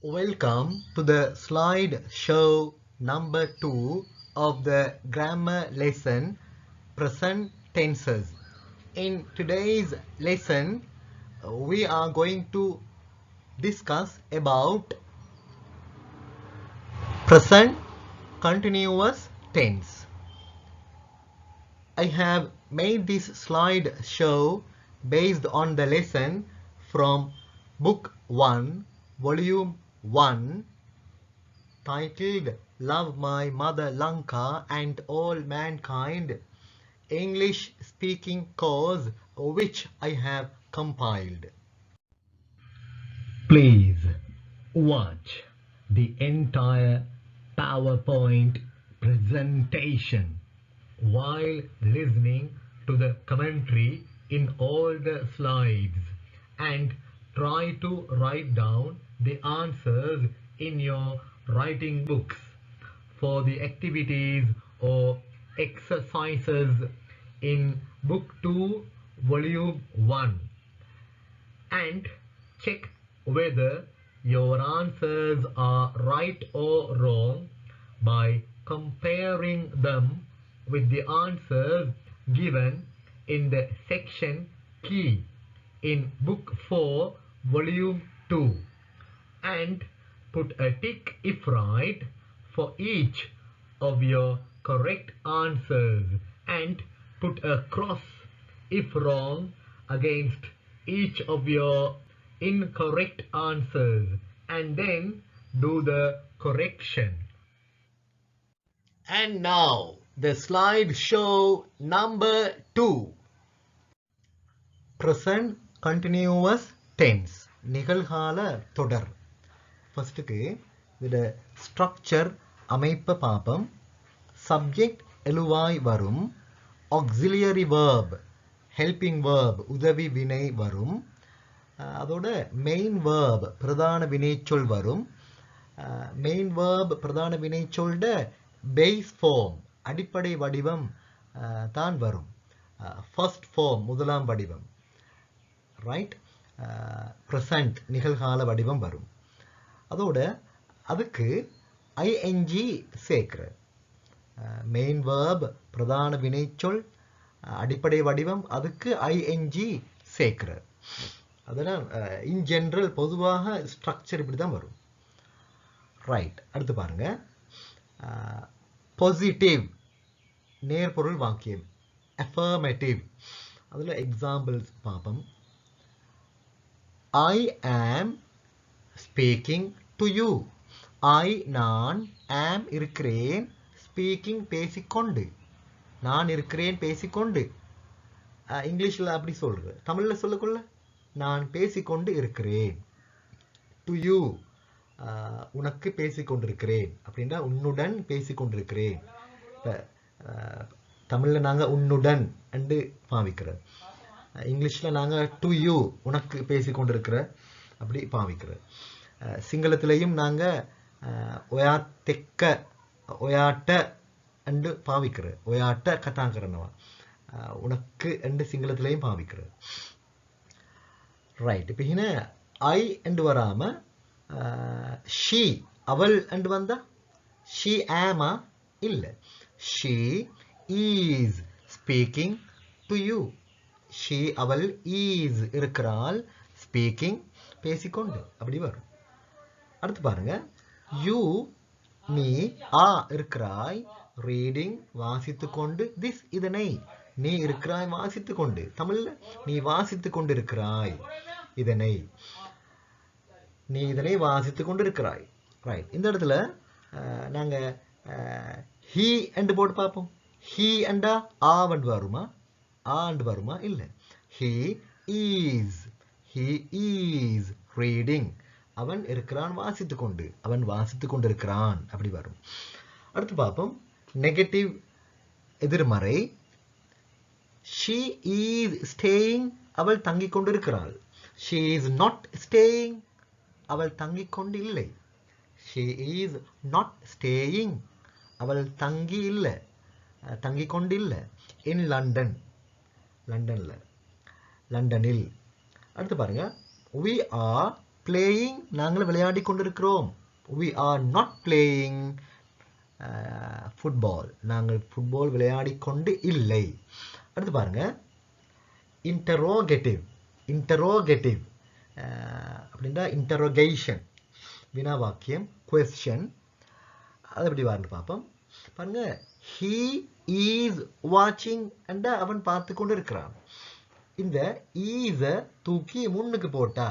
Welcome to the slide show number 2 of the grammar lesson present tenses. In today's lesson, we are going to discuss about present continuous tense. I have made this slide show based on the lesson from Book 1, Volume 1, titled Love My Mother Lanka and All Mankind, English speaking course, which I have compiled. Please watch the entire PowerPoint presentation while listening to the commentary in all the slides and try to write down the answers in your writing books for the activities or exercises in Book 2, Volume 1, and check whether your answers are right or wrong by comparing them with the answers given in the section key in Book 4, Volume 2, and put a tick if right for each of your correct answers and put a cross if wrong against each of your incorrect answers and then do the correction. And now the slide show number 2. Present continuous tense. நிகழ்கால தொடர். ஃபர்ஸ்ட்டுக்கு இதோட structure அமைப்பை பார்ப்போம். Subject எழுவாய் வரும். ஆக்சிலியரி verb helping verb உதவி வினை வரும். அதோட மெயின் வேர்ப் பிரதான வினைச்சொல் வரும். மெயின் வேர்ப் பிரதான வினைச்சொல்ட பேஸ் ஃபார்ம் அடிப்படை வடிவம் தான் வரும். ஃபர்ஸ்ட் ஃபார்ம் முதலாம் வடிவம், ரைட். ப்ரெசன்ட் நிகழ்கால வடிவம் வரும். அதோட அதுக்கு ஐஎன்ஜி சேர்க்கிற. மெயின் வேர்ப் பிரதான வினைச்சொல் அடிப்படை வடிவம், அதுக்கு ஐஎன்ஜி சேர்க்கிற. அதெல்லாம் இன் ஜென்ரல் பொதுவாக ஸ்ட்ரக்சர் இப்படி தான் வரும், ரைட். அடுத்து பாருங்க, பாசிட்டிவ் நேர்பொருள் வாக்கியம் அஃபர்மேட்டிவ். அதில் எக்ஸாம்பிள்ஸ் பார்ப்போம். I am speaking to you. I நான் am இருக்கிறேன், speaking பேசிக்கொண்டு, நான் இருக்கிறேன் பேசிக்கொண்டு. இங்கிலீஷில் அப்படி சொல்கிறது, தமிழில் சொல்லக்குள்ள நான் பேசிக்கொண்டு இருக்கிறேன். டு யூ உனக்கு பேசிக்கொண்டிருக்கிறேன் அப்படின்னா உன்னுடன் பேசிக்கொண்டிருக்கிறேன். இப்போ தமிழில் நாங்கள் உன்னுடன் என்று பாவிக்கிறோம். இங்கிலீஷில் நாங்கள் டு யூ உனக்கு பேசிக்கொண்டிருக்கிற அப்படி பாவிக்கிறோம். சிங்களத்திலையும் நாங்கள் ஒயாத்தெக்க ஒயாட்ட என்று பாவிக்கிறோம். ஒயாட்ட கத்தாங்கிறனவா உனக்கு என்று சிங்களத்திலையும் பாவிக்கிறோம், ரைட். இப்போ இன ஐ என்று வராமல் ஷீ அவள் என்று வந்தா ஷீ ஆமா இல்லை, she is speaking to you. She அவள், ஈஸ் இருக்கிறாள், ஸ்பீக்கிங் பேசிக்கொண்டு அப்படி வரும். அடுத்து பாருங்க, யூ நீ, ஆ இருக்கிறாய், ரீடிங் வாசித்து கொண்டு, திஸ் இதனை, நீ இருக்கிறாய் வாசித்து கொண்டு. தமிழ்ல நீ வாசித்து கொண்டு இருக்கிறாய் இதனை, நீ இதனை வாசித்து கொண்டு இருக்கிறாய், ரைட். இந்த இடத்துல நாங்க ஹீ என்று போட்டு பார்ப்போம். ஹீ அண்டா ஆவண்டு வருமா, ஆண்டு வருமா? இல்லை. he is reading. அவன் இருக்கிறான் வாசித்து கொண்டு, அவன் வாசித்து கொண்டு இருக்கிறான் அப்படி வரும். அடுத்து பார்ப்போம், நெகட்டிவ் எதிர்மறை. she is staying, அவள் தங்கிக் கொண்டு இருக்கிறாள். she is not staying, அவள் தங்கிக் கொண்டு இல்லை. she is not staying, அவள் தங்கி இல்லை, தங்கிக் கொண்டு இல்லை. in London, லண்டனில், லண்டனில். அடுத்து பாருங்க, we are playing நாங்கள் விளையாடி கொண்டிருக்கிறோம். we are not playing football நாங்கள் ஃபுட்பால் விளையாடி கொண்டு இல்லை. அடுத்து பாருங்க interrogative அப்படின்னா interrogation வினா வாக்கியம் question. அது எப்படி வாருன்னு பார்ப்போம். பாருங்க he is watching and அவன் பார்த்து கொண்டு இருக்கிறான். இந்த is தூக்கி முன்னுக்கு போட்டா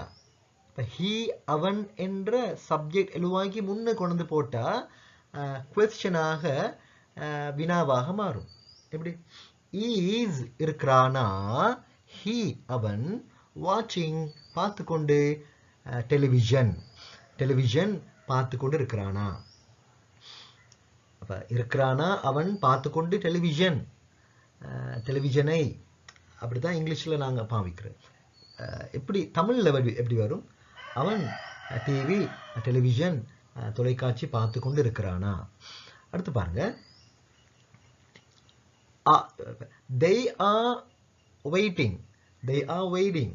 he அவன் என்ற சப்ஜெக்ட் எழுவாக்கி முன்னு கொண்டு போட்டா கொஸ்டினாக வினாவாக மாறும். எப்படி is இருக்கிறானா he அவன் watching பார்த்து கொண்டு டெலிவிஷன் பார்த்து கொண்டு இருக்கிறானா. அப்ப இருக்கிறானா அவன் பார்த்து கொண்டு டெலிவிஷனை அப்படிதான் இங்கிலீஷ்ல நாங்க பாவிக்கிறோம். எப்படி தமிழ்ல எப்படி வரும்? அவன் டிவி டெலிவிஷன் தொலைக்காட்சி பார்த்து கொண்டு இருக்கிறானா. அடுத்து பாருங்க they are waiting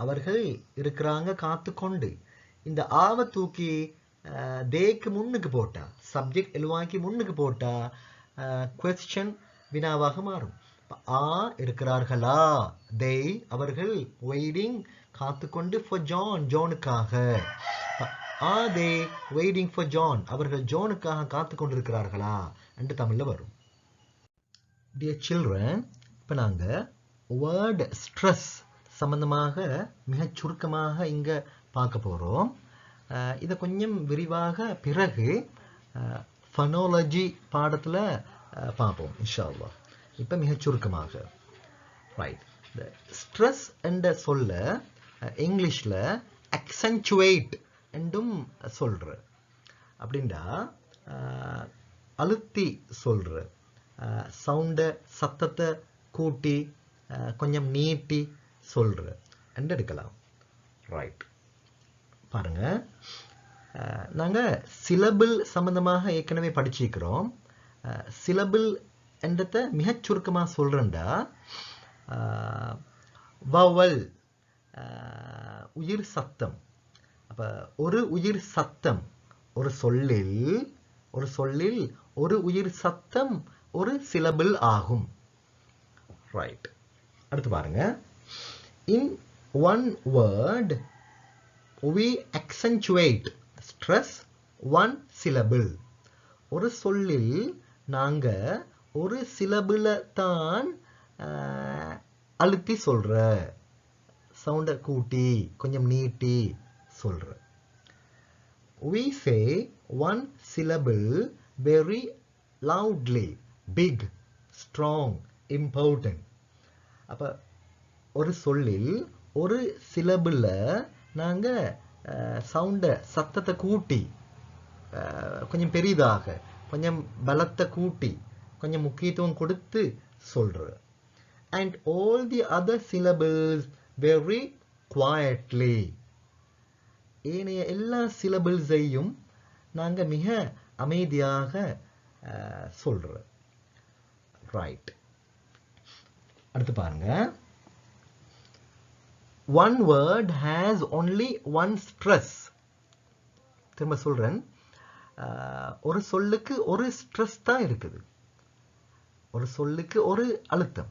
அவர்கள் இருக்கிறாங்க காத்து கொண்டு. இந்த ஆவ தூக்கி தேக்கு முன்னுக்கு போட்டா சப்ஜெக்ட் எழுவாக்கி முன்னுக்கு போட்டா கொஸ்டின் வினாவாக மாறும். ஆ இருக்கிறார்களா they அவர்கள் waiting காத்துக்கொண்டு for ஜானுக்காக. are they waiting for John அவர்கள் ஜானுக்காக காத்து கொண்டிருக்கிறார்களா என்று தமிழ்ல வரும். Dear children, இப்ப நாங்க word stress சம்பந்தமாக மிகச் சுருக்கமாக இங்க பார்க்க போறோம். இதை கொஞ்சம் விரிவாக பிறகு ஃபனோலஜி பாடத்துல பார்ப்போம் இன்ஷா அல்லாஹ். இப்ப மிகச் சுருக்கமாக ரைட். ஸ்ட்ரெஸ் என்ற சொல்ல இங்கிலீஷ்ல accentuate என்றும் சொல்ற. அப்படின்னா அழுத்தி சொல்ற, சவுண்ட சத்தத்தை கூட்டி கொஞ்சம் நீட்டி சொல்ற என்று எடுக்கலாம். ரைட். பாருங்க நாங்க சிலபிள் சம்பந்தமாக ஏற்கனவே படிச்சிருக்கிறோம். சிலபிள் என்றத மிகச் சுருக்கமா சொல்றேன்டா வவல் உயிர் சத்தம். அப்ப ஒரு உயிர் சத்தம் ஒரு சொல்லில் ஒரு உயிர் சத்தம் ஒரு சிலபிள் ஆகும். ரைட். அடுத்து பாருங்க in one word we accentuate stress one syllable. ஒரு சொல்லில் நாங்க ஒரு சிலபிள தான் அழுத்தி சொல்ற, சவுண்ட கூட்டி கொஞ்சம் நீட்டி சொல்ற. we say one syllable very loudly, big, strong, important. அப்ப ஒரு சொல்லில் ஒரு சிலபிள நாங்க சவுண்ட சத்தத்தை கூட்டி கொஞ்சம் பெரிதாக கொஞ்சம் பலத்தை கூட்டி கொஞ்சம் முக்கியத்துவம் கொடுத்து சொல்ற. and all the other syllables very quietly. ஏனைய எல்லா சிலபிள்ஸையும் நாங்க மிக அமைதியாக சொல்ற. ரைட். அடுத்து பாருங்க one word has only one stress. திரும்ப சொல்றேன், ஒரு சொல்லுக்கு ஒரு ஸ்ட்ரெஸ் தான் இருக்குது, ஒரு சொல்லுக்கு ஒரு அழுத்தம்.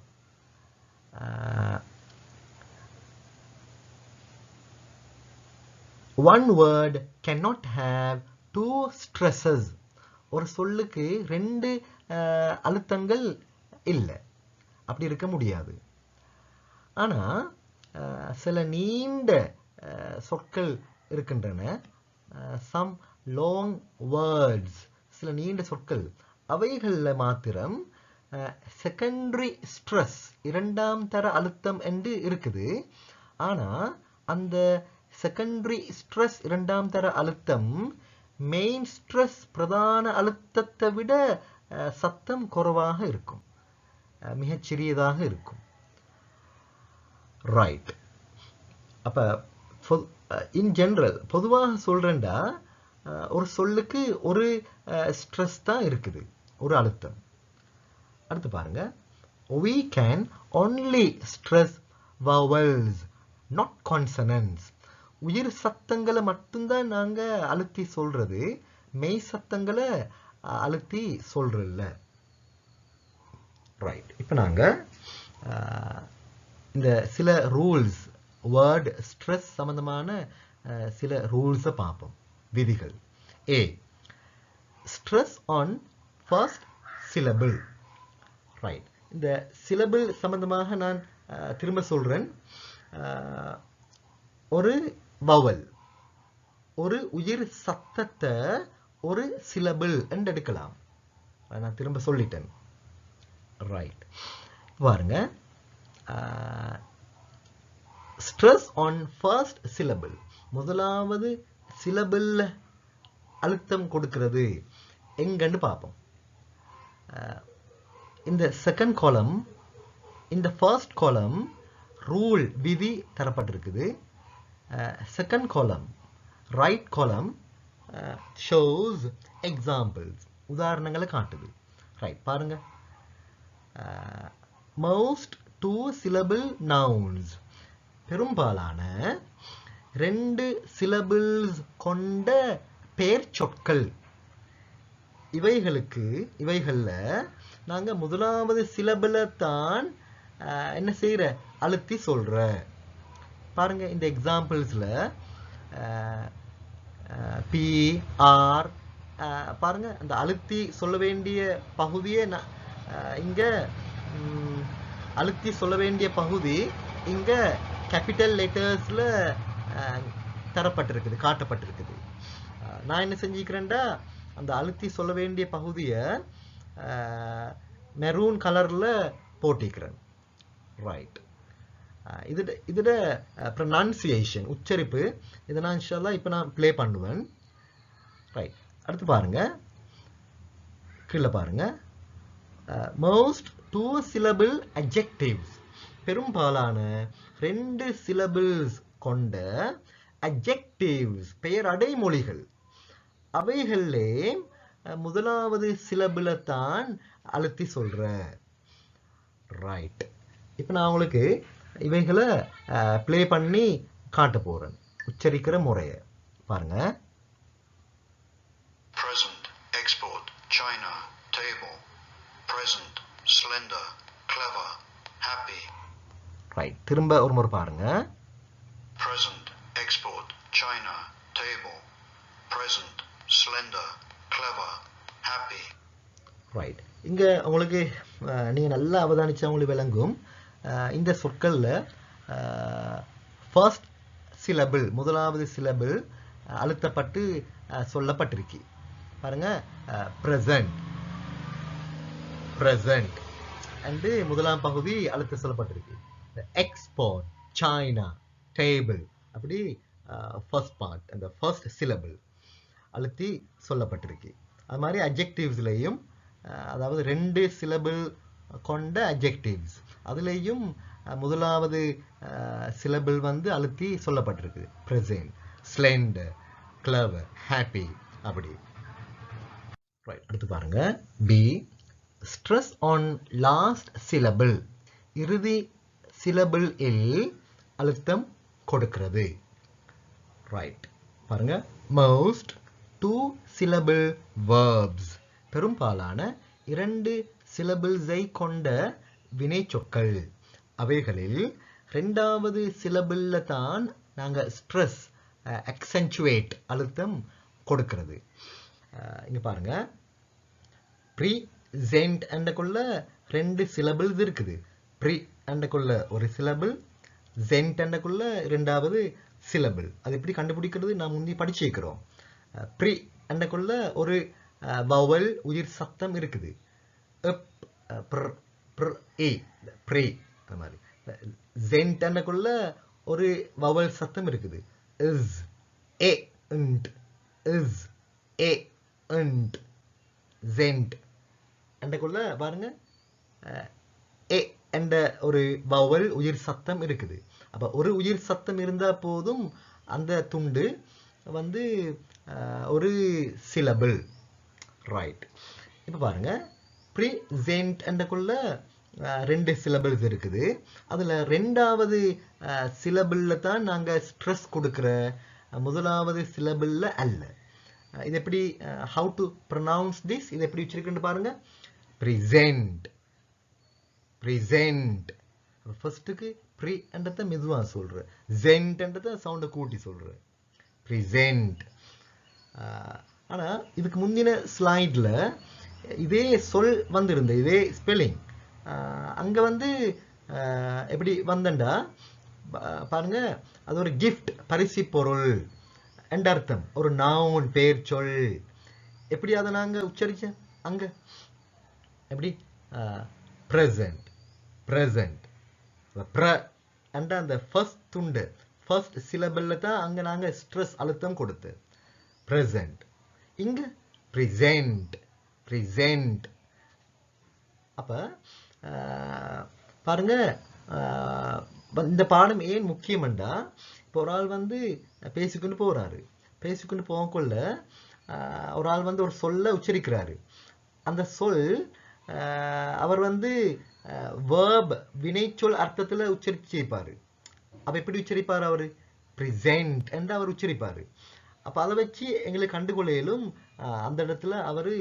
one word cannot have two stresses. ஒரு சொல்லுக்கு ரெண்டு அழுத்தங்கள் இல்லை, அப்படி இருக்க முடியாது. ஆனா சில நீண்ட சொற்கள் இருக்கின்றன, some long words, சில நீண்ட சொற்கள், அவைகள்ல மாத்திரம் செகண்டரி ஸ்ட்ரெஸ் இரண்டாம் தர அழுத்தம் என்று இருக்குது. ஆனா அந்த செகண்டரி ஸ்ட்ரெஸ் இரண்டாம் தர அழுத்தம் மெயின் ஸ்ட்ரெஸ் பிரதான அழுத்தத்தை விட சத்தம் குறைவாக இருக்கும், மிகச் சிறியதாக இருக்கும். ரைட். அப்ப இன் ஜெனரல் பொதுவாக சொல்றேன்டா ஒரு சொல்லுக்கு ஒரு ஸ்ட்ரெஸ் தான் இருக்குது, ஒரு அழுத்தம். அடுத்து பாருங்க we can only stress vowels not consonants. உயிர் சத்தங்களை மட்டும்தான் நாங்க அழுத்தி சொல்றது, மெய் சத்தங்களை அழுத்தி சொல்றதில்ல. ரைட். இப்போ நாங்க இந்த சில ரூல்ஸ், வேர்ட் ஸ்ட்ரெஸ் சம்பந்தமான சில ரூல்ஸை பார்ப்போம், விதிகள். A, stress on first syllable. Right. இந்த சிலபிள் சம்பந்தமாக நான் திரும்ப சொல்றேன். ஒரு வவல், ஒரு உயிர் சத்தத்தை ஒரு சிலபிள் என்று எடுக்கலாம். நான் திரும்ப சொல்லிட்டேன். ரைட். பாருங்க, ஸ்ட்ரெஸ் ஆன் ஃபர்ஸ்ட் சிலபிள், முதலாவது சிலபிள் அழுத்தம் கொடுக்கிறது எங்கன்னு பார்ப்போம். இந்த செகண்ட் காலம், இந்த ஃபர்ஸ்ட் காலம் ரூல், விதி தரப்பட்டிருக்குது. செகண்ட் காலம், ரைட் காலம் ஷோஸ் எக்ஸாம்பிள்ஸ், உதாரணங்களை காட்டுது. ரைட். பாருங்க, மோஸ்ட் 2 syllable nouns, பெரும்பாலான 2 syllables கொண்ட பெயர் சொற்கள். இவைகள்ல நாங்க முதலாவது சிலபிளை தான் என்ன செய்யற, அழுத்தி சொல்ற. பாருங்க, இந்த எக்ஸாம்பிள்ஸ்ல பி ஆர், பாருங்க அந்த அழுத்தி சொல்ல வேண்டிய பகுதியை இங்க அழுத்தி சொல்ல வேண்டிய பகுதி இங்க கேபிட்டல் லெட்டர்ஸ்ல தரப்பட்டிருக்குது, காட்டப்பட்டிருக்குது. நான் என்ன செஞ்சுக்கிறேன்டா, அந்த அழுத்தி சொல்ல வேண்டிய பகுதியை மெரூன் கலர்ல போட்டிக்கிறேன். ரைட். இதோட ப்ரொனன்சியேஷன், உச்சரிப்பு, இதை நான் இன்ஷால்லா இப்போ நான் ப்ளே பண்ணுவேன். ரைட். அடுத்து பாருங்க, கீழே பாருங்க, மோஸ்ட் 2 syllable adjectives, பெரும்பாலான 2 syllables கொண்ட adjectives, பெயர் அடைமொழிகள். அவைகளே முதலாவது சிலபிளை தான் அழுத்தி சொல்ற. ரைட். இப்போ நான் உங்களுக்கு இவைகளை ப்ளே பண்ணி காட்ட போறேன், உச்சரிக்கிற முறையை பாருங்க. Present, export, China, table. Present, slender, clever, happy. Right. திரும்ப ஒரு முறை பாருங்க. Present, export, China, table. Present, slender, clever, happy. Right. இங்க உங்களுக்கு நீங்க நல்லா அவதானிச்சா உங்களுக்கு விளங்கும். இந்த சொற்கள்ல ஃபர்ஸ்ட் சிலபிள், முதலாவது சிலபிள் அழுத்தப்பட்டு சொல்லப்பட்டிருக்கு. பாருங்க, பிரசன்ட், பிரசன்ட் அண்டு முதலாம் பகுதி அழுத்த சொல்லப்பட்டிருக்கு. எக்ஸ்போர்ட், சைனா, டேபிள், அப்படி ஃபர்ஸ்ட் பார்ட், அந்த ஃபர்ஸ்ட் சிலபிள் அழுத்தி சொல்லப்பட்டிருக்கு. அது மாதிரி அட்ஜெக்டிவ்ஸ்லையும், அதாவது 2 சிலபிள் கொண்ட அட்ஜெக்டிவ்ஸ், அதுலேயும் முதலாவது சிலபிள் வந்து அழுத்தி சொல்லப்பட்டிருக்கு. பிரசன்ட், ஸ்லெண்டர், கிளவர், ஹாப்பி, அப்படி. ரைட். அடுத்து பாருங்க, B, stress on last syllable, இறுதி சிலபிள் இல் அழுத்தம் கொடுக்கிறது. ரைட். பாருங்க, மோஸ்ட் 2 syllable verbs, பெரும்பாலான 2 syllablesஐ கொண்ட வினை சொற்கள். அவைகளில் 2வது சிலபிள்ல தான் நாங்க ஸ்ட்ரெஸ், accentuate, அழுத்தம் கொடுக்கிறது. இங்க பாருங்க, present அண்டக்குள்ள 2 syllables இருக்குது. pre அண்டக்குள்ள ஒரு சிலபிள், zent அண்டக்குள்ள 2வது சிலபிள். அது எப்படி கண்டுபிடிக்கிறது நாம் முந்தி படிச்சிருக்கிறோம். ப்ரீ அண்டக்குள்ள ஒரு வவல், உயிர் சத்தம் இருக்குது. ப்ரே, அந்த மாதிரி. ஜென்ட் அண்டக்குள்ள ஒரு வவல் சத்தம் இருக்குது. இஸ், ஏ, இண்ட், இஸ், ஏ, இண்ட். ஜென்ட் அண்டக்குள்ள பாருங்க, ஏ என்ற ஒரு வவல், உயிர் சத்தம் இருக்குது. அப்ப ஒரு உயிர் சத்தம் இருந்தா போதும் அந்த துண்டு வந்து ஒரு சிலபிள். ரைட். இப்போ பாருங்க, ப்ரிசென்ட் என்றக்குள்ள ரெண்டு சிலபிள்ஸ் இருக்குது. அதில் ரெண்டாவது சிலபிளில் தான் நாங்கள் ஸ்ட்ரெஸ் கொடுக்குற, முதலாவது சிலபிளில் அல்ல. இது எப்படி, ஹவு டு ப்ரொனவுன்ஸ் திஸ், இது எப்படி வச்சிருக்குன்னு பாருங்க. Present, present. ஃபர்ஸ்ட்டுக்கு ப்ரீ என்றதை மெதுவாக சொல்கிறேன், ஜென்ட் என்றதை சவுண்டை கூட்டி சொல்கிறேன், ப்ரெசென்ட். ஆனால் இதுக்கு முந்தின ஸ்லைடில் இதே சொல் வந்திருந்த, இதே ஸ்பெல்லிங் அங்கே வந்து எப்படி வந்தண்டா பாருங்க, அது ஒரு கிஃப்ட், பரிசு பொருள் என்ற அர்த்தம், ஒரு நவுன், பேர் சொல். எப்படி அதை நாங்கள் உச்சரிச்சோம் அங்கே, எப்படி ப்ரெசென்ட், ப்ரெசென்ட். ப்ர என்ற அந்த ஃபர்ஸ்ட் துண்டு, ஃபர்ஸ்ட் சிலபிளில் தான் அங்கே நாங்கள் ஸ்ட்ரெஸ், அழுத்தம் கொடுத்து ப்ரெசென்ட். இங்கே ப்ரெசென்ட், ப்ரெசென்ட். அப்போ பாருங்க, இந்த பாடம் ஏன் முக்கியம்டா, இப்போ ஒரு ஆள் வந்து பேசிக்கொண்டு போகிறாரு, பேசிக்கொண்டு போகக்குள்ள ஒரு ஆள் வந்து ஒரு சொல்ல உச்சரிக்கிறாரு. அந்த சொல் அவர் வந்து வேர்ப், வினைச்சொல் அர்த்தத்தில் உச்சரிச்சிருப்பார். அப்போ எப்படி உச்சரிப்பார் அவர், ப்ரெசென்ட் என்று அவர் உச்சரிப்பார். அப்போ அதை வச்சு எங்களுக்கு கண்டுகொள்ளையிலும் அந்த இடத்துல அவர்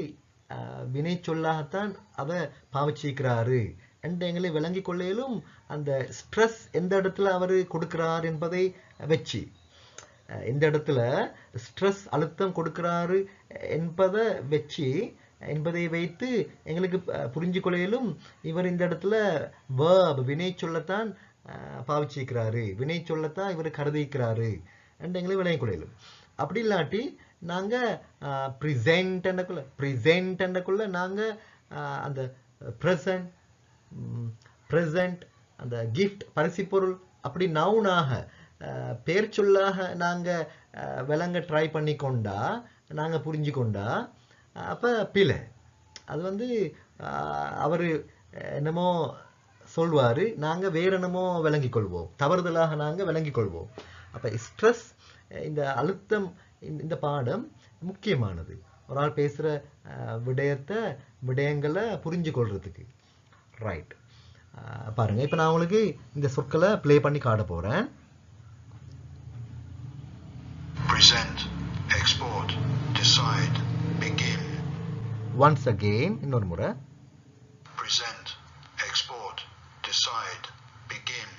வினை சொல்லாகத்தான் அதை பாவிச்சிக்கிறாரு என்று எங்களை விளங்கி கொள்ளையிலும் அந்த ஸ்ட்ரெஸ் எந்த இடத்துல அவர் கொடுக்கிறார் என்பதை வச்சு, எந்த இடத்துல ஸ்ட்ரெஸ், அழுத்தம் கொடுக்கிறாரு என்பதை வைத்து எங்களுக்கு புரிஞ்சு கொள்ளையிலும் இவர் இந்த இடத்துல வேர்ப், வினை சொல்லத்தான் பாவிச்சிக்கிறாரு, வினை சொல்லத்தான் இவர் கருதிக்கிறாரு என்று எங்களை விளங்கி கொள்ளையிலும். அப்படி இல்லாட்டி நாங்கள் ப்ரெசென்ட்க்குள்ள நாங்கள் அந்த ப்ரெசென்ட், அந்த கிஃப்ட், பரிசு பொருள், அப்படி நவுனாக, பேர் சொல்லாக நாங்கள் விளங்க ட்ரை பண்ணி கொண்டா, நாங்கள் புரிஞ்சு கொண்டா, அப்போ பிழை. அது வந்து அவர் என்னமோ சொல்வார், நாங்கள் வேற என்னமோ விளங்கி கொள்வோம், தவறுதலாக நாங்கள் விளங்கி கொள்வோம். அப்போ ஸ்ட்ரெஸ், இந்த அழுத்தம், இந்த பாடம் முக்கியமானது ஒரு ஆள் பேசுகிற விடயங்களை புரிஞ்சு கொள்றதுக்கு. ரைட், பாருங்க, இப்போ நான் உங்களுக்கு இந்த சொற்களை ப்ளே பண்ணி காட்ட போகிறேன். Present, export, decide, begin. Once again, இன்னொரு முறை. Present, export, decide, begin.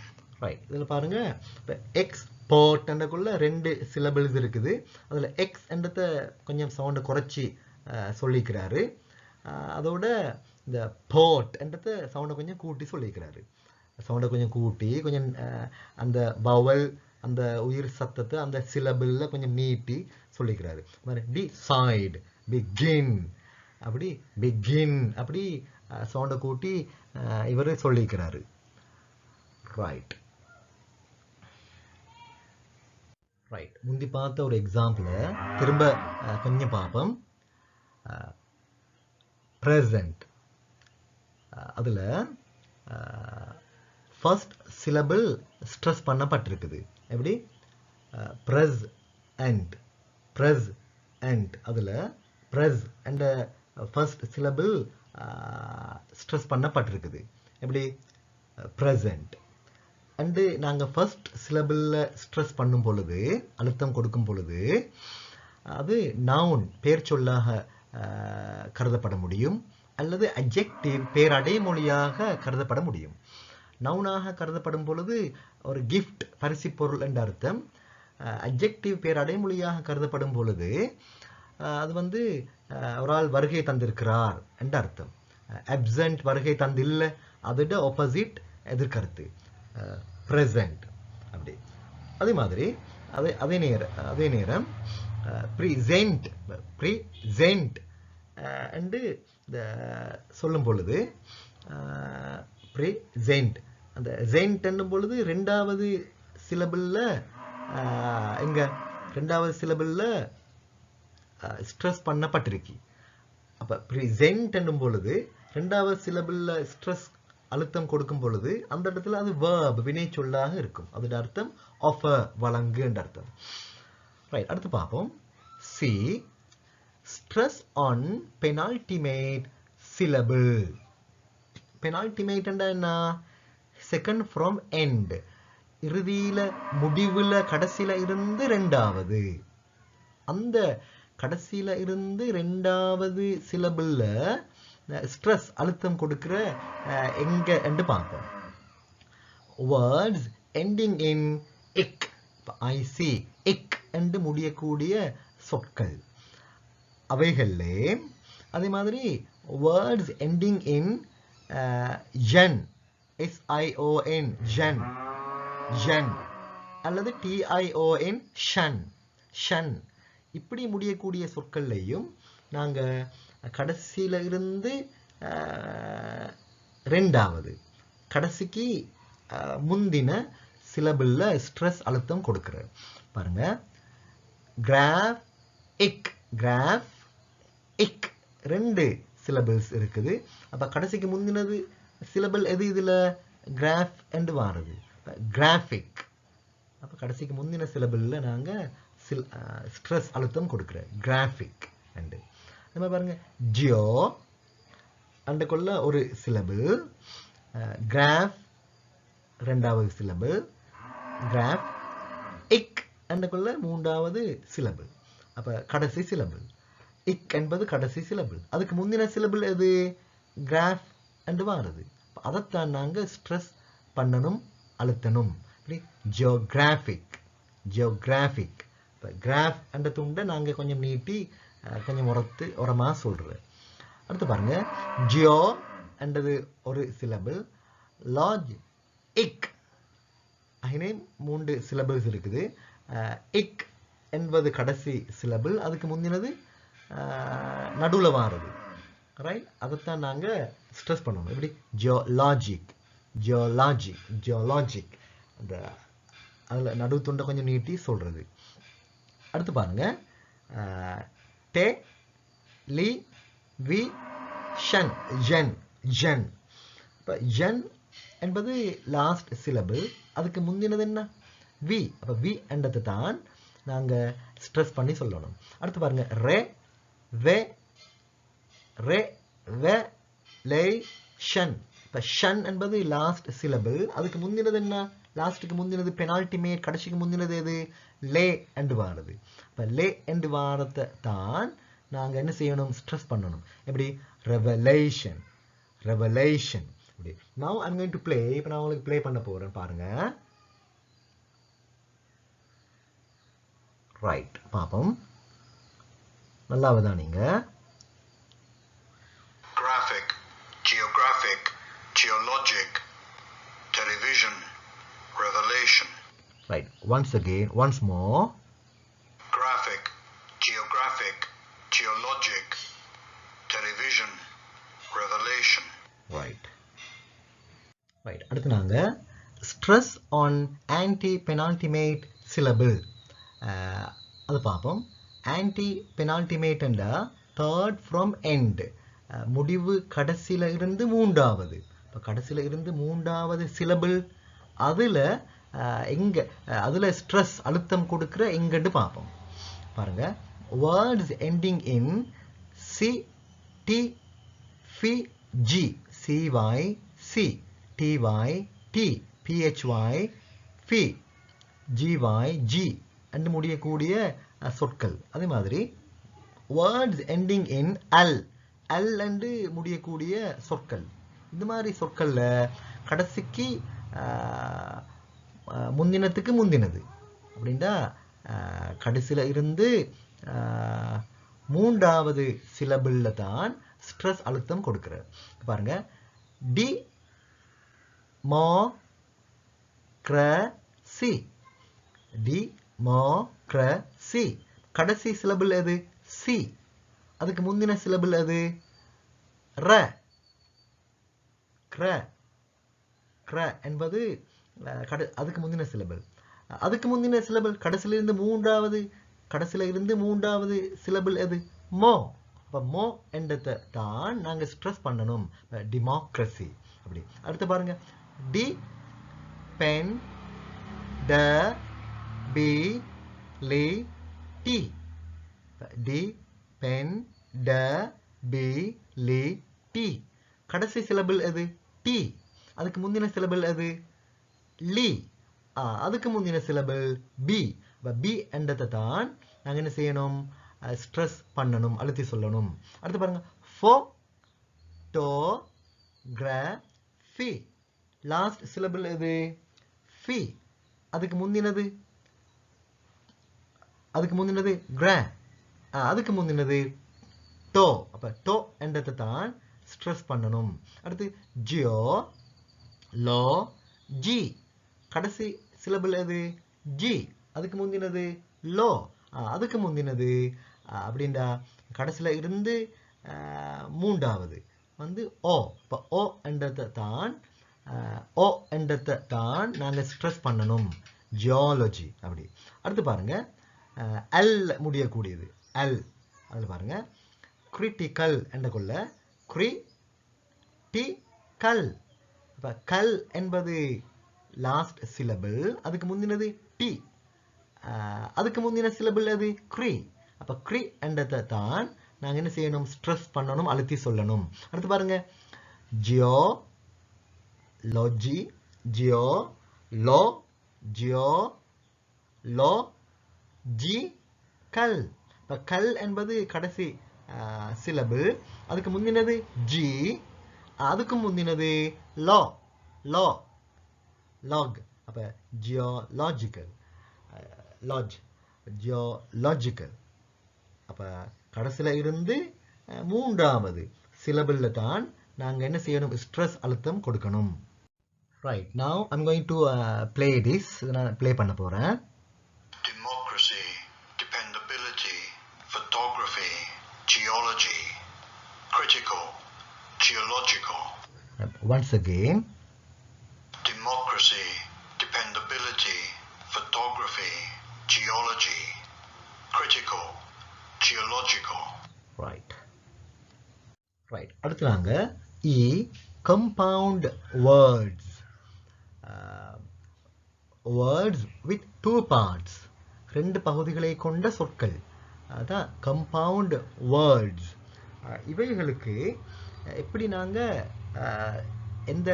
Right, இதில் பாருங்க, இப்போ எக்ஸ்போர்ட் என்றக்குள்ள ரெண்டு சிலபிள்ஸ் இருக்குது. அதில் எக்ஸ் என்றதை கொஞ்சம் சவுண்டை குறைச்சி சொல்லிக்கிறாரு. அதோட இந்த போர்ட் என்றதை சவுண்டை கொஞ்சம் கூட்டி சொல்லிக்கிறாரு. சவுண்டை கொஞ்சம் கூட்டி, கொஞ்சம் அந்த வவல், அந்த உயிர் சத்தத்தை அந்த சிலபிளில் கொஞ்சம் நீட்டி சொல்லிக்கிறாரு. டிசைட், பிகின், அப்படி பிகின், அப்படி சவுண்டை கூட்டி இவர் சொல்லிக்கிறாரு. Right, right. முந்தி பார்த்த ஒரு எக்ஸாம்பிளை திரும்ப கொஞ்சம் பார்ப்போம். ப்ரெசென்ட், அதில் ஃபர்ஸ்ட் சிலபிள் ஸ்ட்ரெஸ் பண்ணப்பட்டிருக்குது. எப்படி, ப்ரெஸ் அண்ட், ப்ரெஸ் அண்ட். அதில் present first syllable stress பண்ணப்பட்டிருக்குது. எப்படி, ப்ரெசென்ட். அண்டு நாங்கள் ஃபர்ஸ்ட் சிலபிளில் ஸ்ட்ரெஸ் பண்ணும் பொழுது, அழுத்தம் கொடுக்கும் பொழுது, அது நவுன், பேர் சொல்லாக கருதப்பட முடியும், அல்லது அட்ஜெக்டிவ், பேரடைமொழியாக கருதப்பட முடியும். நவுனாக கருதப்படும் பொழுது ஒரு கிஃப்ட், பரிசு பொருள் என்ற அர்த்தம். அட்ஜெக்டிவ், பேரடைமொழியாக கருதப்படும் பொழுது அது வந்து ஒரு ஆள் வருகை தந்திருக்கிறார் என்ற அர்த்தம். அப்சென்ட், வருகை தந்தில்லை, அதோட ஆப்போசிட், எதிர்கருத்து, ப்ரெசென்ட். அப்படி அதே மாதிரி அதே நேரம் ப்ரெசென்ட், ப்ரெசென்ட் என்று சொல்லும் பொழுது, ப்ரெசென்ட், அந்த ஜென்ட் என்னும் பொழுது ரெண்டாவது சிலபிளில், எங்க ரெண்டாவது சிலபிளில் ஸ்ட்ரெஸ் பண்ணப்பட்டிருக்கு. அப்போ ப்ரெசென்ட் என்னும் பொழுது ரெண்டாவது சிலபிளில் ஸ்ட்ரெஸ், அழுத்தம் கொடுக்கும் பொழுது அந்த இடத்துல அது verb, வினை சொல்லாக இருக்கும். அதோட அர்த்தம் ஆஃபர், வழங்கு என்ற அர்த்தம். ரைட், அடுத்து பார்ப்போம். C, stress on penultimate syllable. penultimate என்ன? செகண்ட் ஃப்ரம் எண்ட், இறுதியில முடிவுல கடைசியில இருந்து ரெண்டாவது. அந்த கடைசியில இருந்து ரெண்டாவது சிலபிள்ல ஸ்ட்ரெஸ் அழுத்தம் கொடுக்கிற எங்க என்று பார்ப்போம். வேர்ட்ஸ் எண்டிங் இன் இக், ஐ சி, இக் என்று முடியக்கூடிய சொற்கள் அவைகளே. அதே மாதிரி வேர்ட்ஸ் எண்டிங் இன் ஜன், SION, ஜன், ஜன், அல்லது TION, ஷன், ஷன், இப்படி முடியக்கூடிய சொற்கள்லையும் நாங்க கடைசியில இருந்து ரெண்டாவது கடைசிக்கு முந்தின சிலபிள்ல ஸ்ட்ரெஸ் அழுத்தம் கொடுக்கிறார். பாருங்க, கிராஃப் இக், கிராஃப் இக், ரெண்டு சிலபிள்ஸ் இருக்குது. அப்ப கடைசிக்கு முந்தினது சிலபிள் எது? இதுல கிராஃப் என்று வாருது, கிராஃபிக். அப்ப கடைசிக்கு முந்தின சிலபிள்ல நாங்க ஸ்ட்ரெஸ் அழுத்தம் கொடுக்கிறோம், கிராஃபிக் அண்டு. நம்ம பாருங்க, ஜியோ அண்டுக்குள்ள ஒரு சிலபிள், கிராஃப் ரெண்டாவது சிலபிள், கிராஃப் இக் அண்டுக்குள்ள மூன்றாவது சிலபிள். அப்ப கடைசி சிலபிள் இக் என்பது கடைசி சிலபிள். அதுக்கு முந்தின சிலபிள் எது? கிராஃப் என்று வாருது. அதைத்தான் நாங்க ஸ்ட்ரெஸ் பண்ணணும், அழுத்தணும். Geographic, geographic. கிராஃப் என்ற துண்டை நாங்க கொஞ்சம் நீட்டி கொஞ்சம் உரமா சொல்றோம். அடுத்து பாருங்க, ஜியோ என்றது ஒரு சிலபிள், லாஜ் இக், அதிலே மூன்று சிலபிள்ஸ் இருக்குது. இக் என்பது கடைசி சிலபிள், அதுக்கு முந்தினது நடுவில் வாருது, ரைட்? அதைத்தான் நாங்க ஸ்ட்ரெஸ் பண்ணணும். எப்படி? ஜியோலாஜிக், ஜியோலாஜிக், ஜியோலாஜிக், அந்த அதில் நடு துண்டை கொஞ்சம் நீட்டி சொல்றது. அடுத்து பாருங்க, டே லி வி ஷன், ஜென், ஜென். இப்போ ஜென் என்பது லாஸ்ட் சிலபிள், அதுக்கு முந்தினது என்ன? வி. அப்போ வி என்றதை தான் நாங்கள் ஸ்ட்ரெஸ் பண்ணி சொல்லணும். அடுத்து பாருங்க, ரே வே, ரே வே லே ஷன். இப்போ ஷன் என்பது லாஸ்ட் சிலபிள், அதுக்கு முந்தினது என்ன? லாஸ்ட்டுக்கு முந்தினது பெனால்டிமேட், கடைசிக்கு முந்தினது எது? லே என்று வாரது. இப்போ லே என்று வாரத்தை தான் நாங்கள் என்ன செய்யணும்? ஸ்ட்ரெஸ் பண்ணணும். எப்படி? Revelation, revelation. இப்படி. Now I'm going to play. இப்போ நான் உங்களுக்கு ப்ளே பண்ண போறேன், பாருங்க. ரைட், பாப்போம். நல்லாவதா நீங்க? Graphic, geographic, geologic, television, revelation. Right, once again, once more. Graphic, geographic, geologic, television, revelation. Right. Right, அடுத்து நாங்க stress on anti-penultimate syllable அது பார்ப்போம். anti-penultimate என்றா third from end, முடிவு கடைசியில இருந்து மூன்றாவது. இப்போ கடைசியில இருந்து மூன்றாவது சிலபிள், அதுல எங்க அதுல ஸ்ட்ரெஸ் அழுத்தம் கொடுக்கிற எங்கன்னு பார்ப்போம். பாருங்க, words ending in cy, ty, phy, gy, CY, C, TY, T, PHY, ஃபி, GY, G என்று முடியக்கூடிய சொற்கள். அதே மாதிரி வேர்ட்ஸ் எண்டிங் இன் L, L என்று முடியக்கூடிய சொற்கள். இந்த மாதிரி சொற்கள்ல கடைசிக்கு முந்தினத்துக்கு முந்தினது அப்படின்னா கடைசியில இருந்து மூன்றாவது சிலபிள்ல தான் ஸ்ட்ரெஸ் அழுத்தம் கொடுக்கிறார். பாருங்க, டி மோ கிர சி, டி மோ கிர சி. கடைசி சிலபிள் எது? சி. அதுக்கு முந்தின சிலபிள் எது? ர. கிர, கிர என்பது அதுக்கு முந்தின சிலபிள். அதுக்கு முந்தின சிலபிள் கடைசியில இருந்து மூன்றாவது சிலபிள் எது? மோ. அப்ப மோ என்றதை தான் நாங்க ஸ்ட்ரெஸ் பண்ணணும், டெமோக்ரசி. அப்படி. அடுத்து பாருங்க, டி பென் ட பி லி டி. டி பென் ட பி லி டி. கடைசி சிலபிள் எது? டி. அதுக்கு முந்தின சிலபிள் அது லி. அதுக்கு முந்தின சிலபிள் பி. பி என்றதை தான் நாங்கள் என்ன செய்யணும், ஸ்ட்ரெஸ் பண்ணணும், அழுத்தி சொல்லணும். அடுத்து பாருங்க, photography. லாஸ்ட் சிலபிள் எது, ஃபி. அதுக்கு முந்தினது கிரா. அதுக்கு முந்தினது டோ. அப்ப டோ என்றதை தான் ஸ்ட்ரெஸ் பண்ணணும். அடுத்து ஜியோ லோ ஜி. கடைசி சிலபிள் எது, ஜி. அதுக்கு முந்தினது லோ. அதுக்கு முந்தினது அப்படின்டா கடைசியில் இருந்து மூன்றாவது வந்து ஓ. இப்போ ஓ என்றதை தான் நாங்கள் ஸ்ட்ரெஸ் பண்ணணும், ஜியாலஜி அப்படி. அடுத்து பாருங்க, எல் முடியக்கூடியது எல். அதில் பாருங்க, கிரிட்டிக்கல் என்ற கொள்ள கிரிட்டிக்கல். இப்போ கல் என்பது லாஸ்ட் சிலபிள், அதுக்கு முந்தினது டி. அதுக்கு முந்தின சிலபிள் அது க்ரி. அப்போ க்ரி என்றதை தான் நாங்கள் என்ன செய்யணும், ஸ்ட்ரெஸ் பண்ணணும், அழுத்தி சொல்லணும். அடுத்து பாருங்க, ஜியோ லோஜி ஜியோ லோ ஜி கல். இப்போ கல் என்பது கடைசி சிலபிள், அதுக்கு முந்தினது ஜி. அதுக்கு முந்தினது லோ லாக். அப்போ ஜியோலாஜிக்கல் ஜியோலாஜிக்கல். அப்போ கடைசியில் இருந்து மூன்றாவது சிலபிளில் தான் நாங்கள் என்ன செய்யணும், ஸ்ட்ரெஸ் அழுத்தம் கொடுக்கணும். Right, now I'm going to play this. நான் ப்ளே பண்ண போகிறேன். Democracy, dependability, photography, geology, critical, geological. Once again. Democracy, dependability, photography, geology, critical, geological. Right. அடுத்து நாங்க compound words. Words with two parts. ரெண்டு பகுதிகளை கொண்ட சொற்கள், அதான் compound words. இவைகளுக்கு எப்படி நாங்க எந்த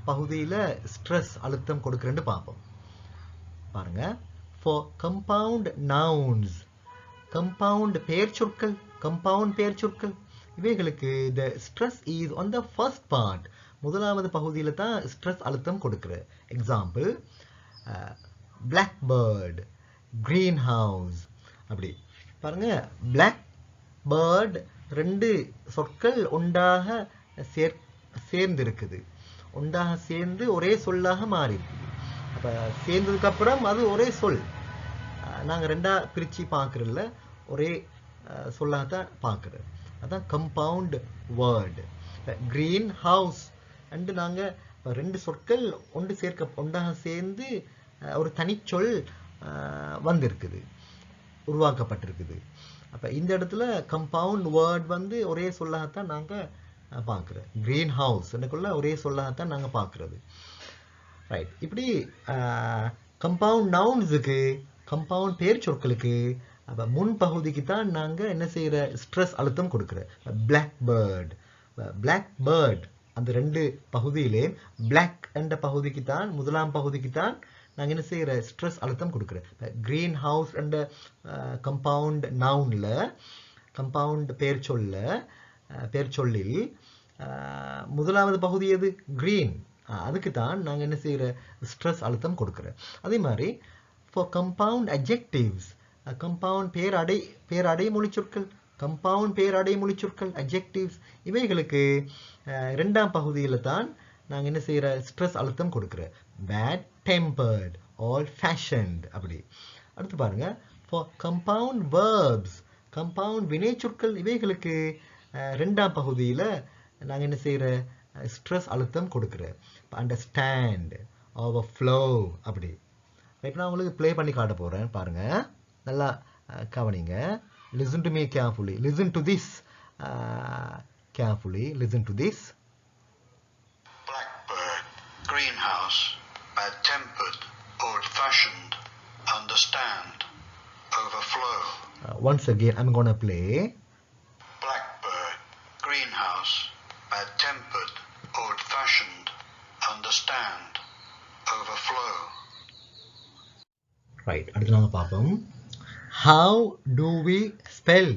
பகுதியில் ஸ்ட்ரெஸ் அழுத்தம் கொடுக்குறேன்னு பார்ப்போம். பாருங்க, for compound nouns, compound பெயர் சொற்கள், இவைகளுக்கு the stress is on the first part. முதலாவது பகுதியில் தான் ஸ்ட்ரெஸ் அழுத்தம் கொடுக்குற. எக்ஸாம்பிள், blackbird, greenhouse அப்படி. பாருங்க, blackbird ரெண்டு சொற்கள் ஒன்றாக சேர்ந்து இருக்குது, ஒன்றாக சேர்ந்து ஒரே சொல்லாக மாறி இருக்குது. அப்போ சேர்ந்ததுக்கு அப்புறம் அது ஒரே சொல், நாங்கள் ரெண்டாக பிரித்து பார்க்குறதில்ல, ஒரே சொல்லாகத்தான் பார்க்குறோம். அதான் compound word. Green house and நாங்கள் இப்போ ரெண்டு சொற்கள் ஒன்றாக சேர்ந்து ஒரு தனிச்சொல் வந்திருக்குது, உருவாக்கப்பட்டிருக்குது. அப்போ இந்த இடத்துல கம்பவுண்ட் வேர்ட் வந்து ஒரே சொல்லாகத்தான் நாங்கள் பார்க்குறோம். கிரீன் ஹவுஸ் எனக்குள்ள ஒரே சொல்லாகத்தான் நாங்கள் பார்க்குறது. ரைட், இப்படி கம்பவுண்ட் நவுன்ஸுக்கு, கம்பவுண்ட் பேர் சொற்களுக்கு அப்போ முன்பகுதிக்கு தான் நாங்கள் என்ன செய்கிற, ஸ்ட்ரெஸ் அழுத்தம் கொடுக்குறோம். பிளாக்பேர்ட் அந்த ரெண்டு பகுதியிலே பிளாக் என்ற பகுதிக்கு தான், முதலாம் பகுதிக்கு தான் நாங்கள் என்ன செய்கிற, ஸ்ட்ரெஸ் அழுத்தம் கொடுக்குறோம். கிரீன் ஹவுஸ் என்ற கம்பவுண்ட் நவுனில், கம்பவுண்ட் பேர் சொல்லில் முதலாவது பகுதி எது, கிரீன், அதுக்கு தான் நாங்கள் என்ன செய்கிற, ஸ்ட்ரெஸ் அழுத்தம் கொடுக்குறோம். அதே மாதிரி ஃபார் கம்பவுண்ட் அட்ஜெக்டிவ்ஸ், கம்பவுண்ட் பேரடைமொழி சொற்கள், கம்பவுண்ட் பேரடைமொழி சொற்கள் அட்ஜெக்டிவ்ஸ், இவைகளுக்கு ரெண்டாம் பகுதியில் தான் நாங்கள் என்ன செய்கிற, ஸ்ட்ரெஸ் அழுத்தம் கொடுக்குறோம். பேட் டெம்பர்ட், ஆல் ஃபேஷன்ட் அப்படி. அடுத்து பாருங்க, ஃபார் கம்பவுண்ட் வேர்ப்ஸ், கம்பவுண்ட் வினை சொற்கள், இவைகளுக்கு ரெண்டாம் பகுதியில் நாங்கள் என்ன செய்கிற, ஸ்ட்ரெஸ் அழுத்தம் கொடுக்குறோம். அண்டர்ஸ்டாண்ட், ஓவர்ஃப்ளோ அப்படி. ரைட், நான் உங்களுக்கு ப்ளே பண்ணி காட்ட போகிறேன், பாருங்கள், நல்லா கவனிங்க. Listen to me carefully. Listen to this carefully. Listen to this. Blackbird, greenhouse, bad-tempered, old-fashioned, understand, overflow. Once again, I'm going to play. Blackbird, greenhouse, bad-tempered, old-fashioned, understand, overflow. Right, அடுத்து நாங்க பார்ப்போம். How do we spell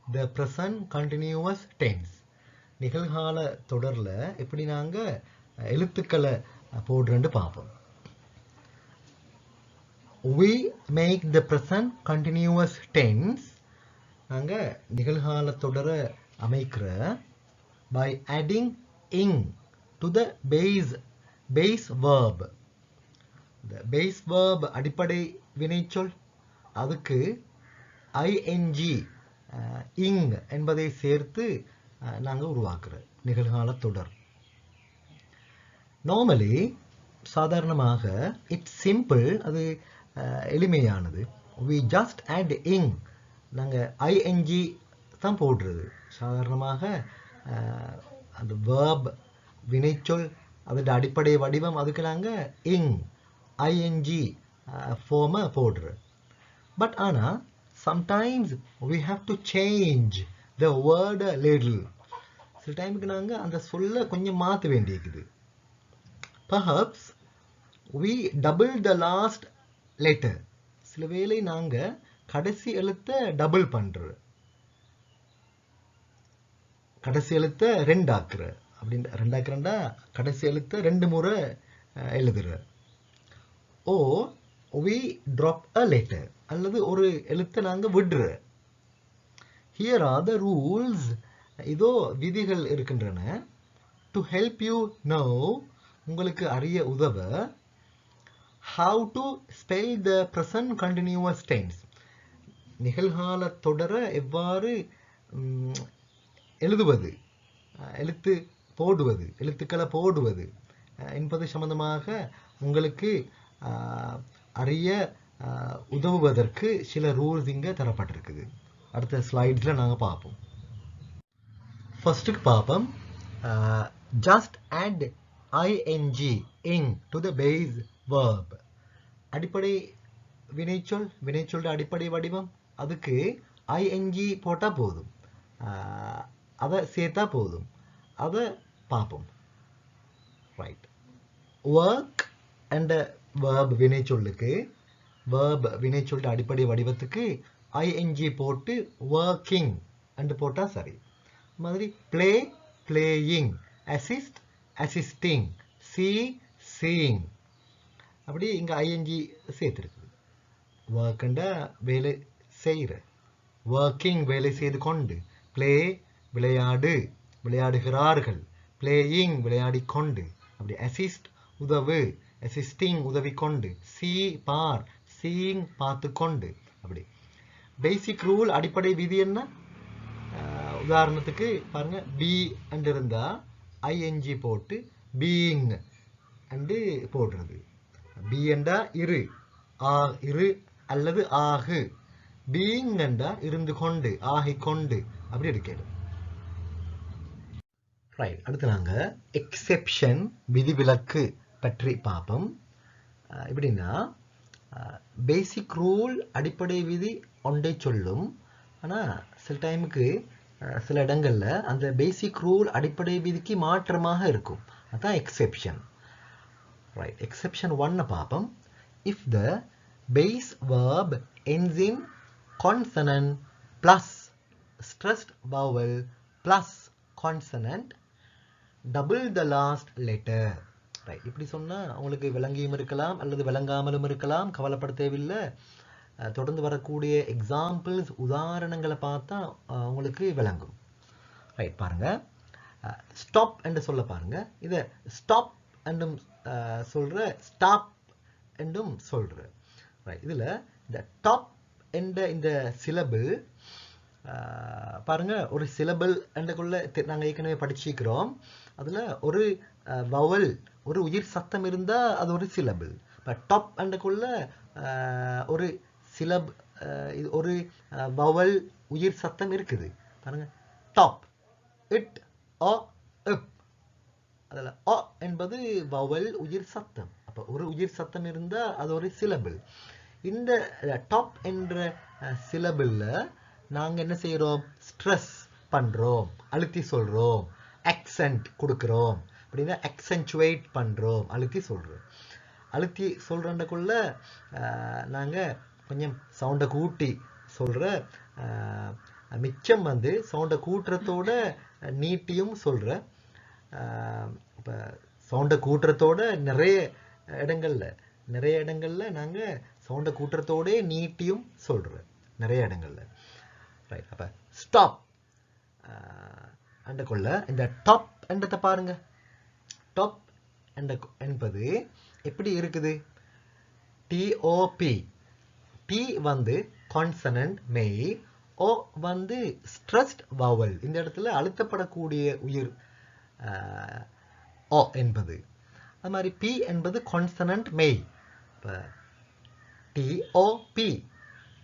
the present continuous tense? நிகழ்கால தொடர்ல எப்படி நாங்க எழுத்துக்களை போடுறேன்னு பார்ப்போம். We make the present continuous tense. நாங்க நிகழ்கால தொடரை அமைக்கிற by adding ing to the base verb. The base verb அடிப்படை வினைச்சொல், அதுக்கு ing ing என்பதை சேர்த்து நாங்க உருவாக்குற நிகழ்கால தொடர். Normally சாதாரணமாக it's simple, அது எளிமையானது. We just add ing, நாங்க ing தான் போடுறது. சாதாரணமாக அந்த verb வினைச்சொல் அதோட அடிப்படை வடிவம், அதுக்கு நாங்க ing form போடுறோம். But ஆனா sometimes we have to change the word a little. சில டைமுக்கு நாங்க அந்த சொல்ல கொஞ்சம் மாற்ற வேண்டியிருக்குது. Perhaps we double the last letter. சில வேளை நாங்க கடைசி எழுத்தை டபுள் பண்றோம், கடைசி எழுத்தை ரெண்டாக்குற. அப்படின்ற ரெண்டாக்குறா கடைசி எழுத்தை ரெண்டு முறை எழுதுற. ஓ we drop a letter, அல்லது ஒரு எழுத்தை நாங்க விடுற. Here are the rules. இதோ விதிகள் இருக்கின்றன. To help you know, உங்களுக்கு அறிய உதவ, how to spell the present continuous tense. நிகழ்கால தொடர எவ்வாறு எழுதுவது, எழுத்து போடுவது, எழுத்துக்களை போடுவது என்பது சம்பந்தமாக உங்களுக்கு அறிய உதவுவதற்கு சில ரூல்ஸ் இங்க தரப்பட்டிருக்குது. அடுத்த ஸ்லைட்ஸ்ல நாங்க பார்ப்போம். ஃபர்ஸ்ட்டுக்கு பார்ப்போம். just add ing to the base verb. அடிப்படை வினைச்சொல், வினைச்சொல் அடிப்படை வடிவம், அதுக்கு ing போட்டா போதும், அதை சேர்த்தா போதும். அதை பார்ப்போம். Right, work and verb வினைச்சொல்லுக்கு, verb வினைச்சொல் அடிப்படை வடிவத்துக்கு ing போட்டு working and போட்டா சரி. மாதிரி play playing, assist assisting, see seeing, அப்படி இங்க ing சேர்த்திருக்கு. work and வேலை செய்கிற, working வேலை செய்து கொண்டு, play விளையாடு விளையாடுகிறார்கள், playing விளையாடிக்கொண்டு, அப்படி assist உதவு, assisting உதவி கொண்டு, see பார், seeing பார்த்து கொண்டு. அப்படி பேசிக் ரூல் அடிப்படை விதி என்ன? உதாரணத்துக்கு பாருங்க, be and இருந்தா ing போட்டு being and போடுறது. be என்றா இரு, இரு அல்லது ஆகு. being என்றா இருந்து கொண்டு, ஆகிக்கொண்டு, அப்படி இருக்கிறது. ரைட், அடுத்து நாங்க எக்ஸெப்ஷன் விதிவிலக்கு பற்றி பார்ப்போம். எப்படின்னா, பேசிக் ரூல் அடிப்படை விதி ஒன்றை சொல்லும், ஆனால் சில டைமுக்கு சில இடங்கள்ல அந்த பேசிக் ரூல் அடிப்படை விதிக்கு மாற்றமாக இருக்கும். அதான் எக்ஸெப்ஷன். ரைட், எக்ஸெப்ஷன் 1 பார்ப்போம். If the base verb ends in consonant plus stressed vowel plus consonant, double the last letter. Right, இப்படி சொன்னா உங்களுக்கு விளங்கியும் இருக்கலாம் அல்லது விளங்காமலும் இருக்கலாம், கவலைப்பட தேவையில்லை. தொடர்ந்து வரக்கூடிய எக்ஸாம்பிள்ஸ், உதாரணங்களை பார்த்தா உங்களுக்கு விளங்கும். ரைட், பாருங்க, ஸ்டாப் என்று சொல்ல பாருங்க. இதை ஸ்டாப் என்றும் சொல்ற, ஸ்டாப் என்றும் சொல்ற. ரைட், இதுல இந்த டாப் என்ற இந்த சிலபிள் பாருங்க, ஒரு சிலபிள் என்றக்குள்ள நாங்கள் ஏற்கனவே படிச்சிருக்கிறோம். அதுல ஒரு வவல், ஒரு உயிர் சத்தம் இருந்தா அது ஒரு சிலபிள். டாப் என்றக்குள்ள ஒரு சிலப், ஒரு வவல் உயிர் சத்தம் இருக்குது. பாருங்க, டாப், இட், அ, இப். அதுல அ என்பது வவல் உயிர் சத்தம். அப்ப ஒரு உயிர் சத்தம் இருந்தா அது ஒரு சிலபிள். இந்த டாப் என்ற சிலபிள்ல நாங்க என்ன செய்யறோம்? ஸ்ட்ரெஸ் பண்றோம், அழுத்தி சொல்றோம், ஆக்சென்ட் கொடுக்கிறோம். அப்படின்னா accentuate பண்ணுறோம், அழுத்தி சொல்கிறோம். அழுத்தி சொல்கிறண்டக்குள்ள நாங்கள் கொஞ்சம் சவுண்டை கூட்டி சொல்கிற, மிச்சம் வந்து சவுண்டை கூட்டுறதோட நீட்டியும் சொல்கிற. இப்போ சவுண்டை கூட்டுறதோட நிறைய இடங்களில் நாங்கள் சவுண்டை கூட்டுறதோடே நீட்டியும் சொல்கிறோம் நிறைய இடங்களில். ரைட். அப்போ ஸ்டாப் அண்டக்குள்ள இந்த டாப் என்றதை பாருங்க. டாப் என்பது எப்படி இருக்குது? டிஓபி. டி வந்து கான்சனன்ட் மெய், ஓ வந்து ஸ்ட்ரெஸ்ட் வவல். இந்த இடத்துல அழுத்தப்படக்கூடிய உயிர் ஓ என்பது. அது மாதிரி பி என்பது கான்சனன்ட் மெய். இப்போ டிஓபி.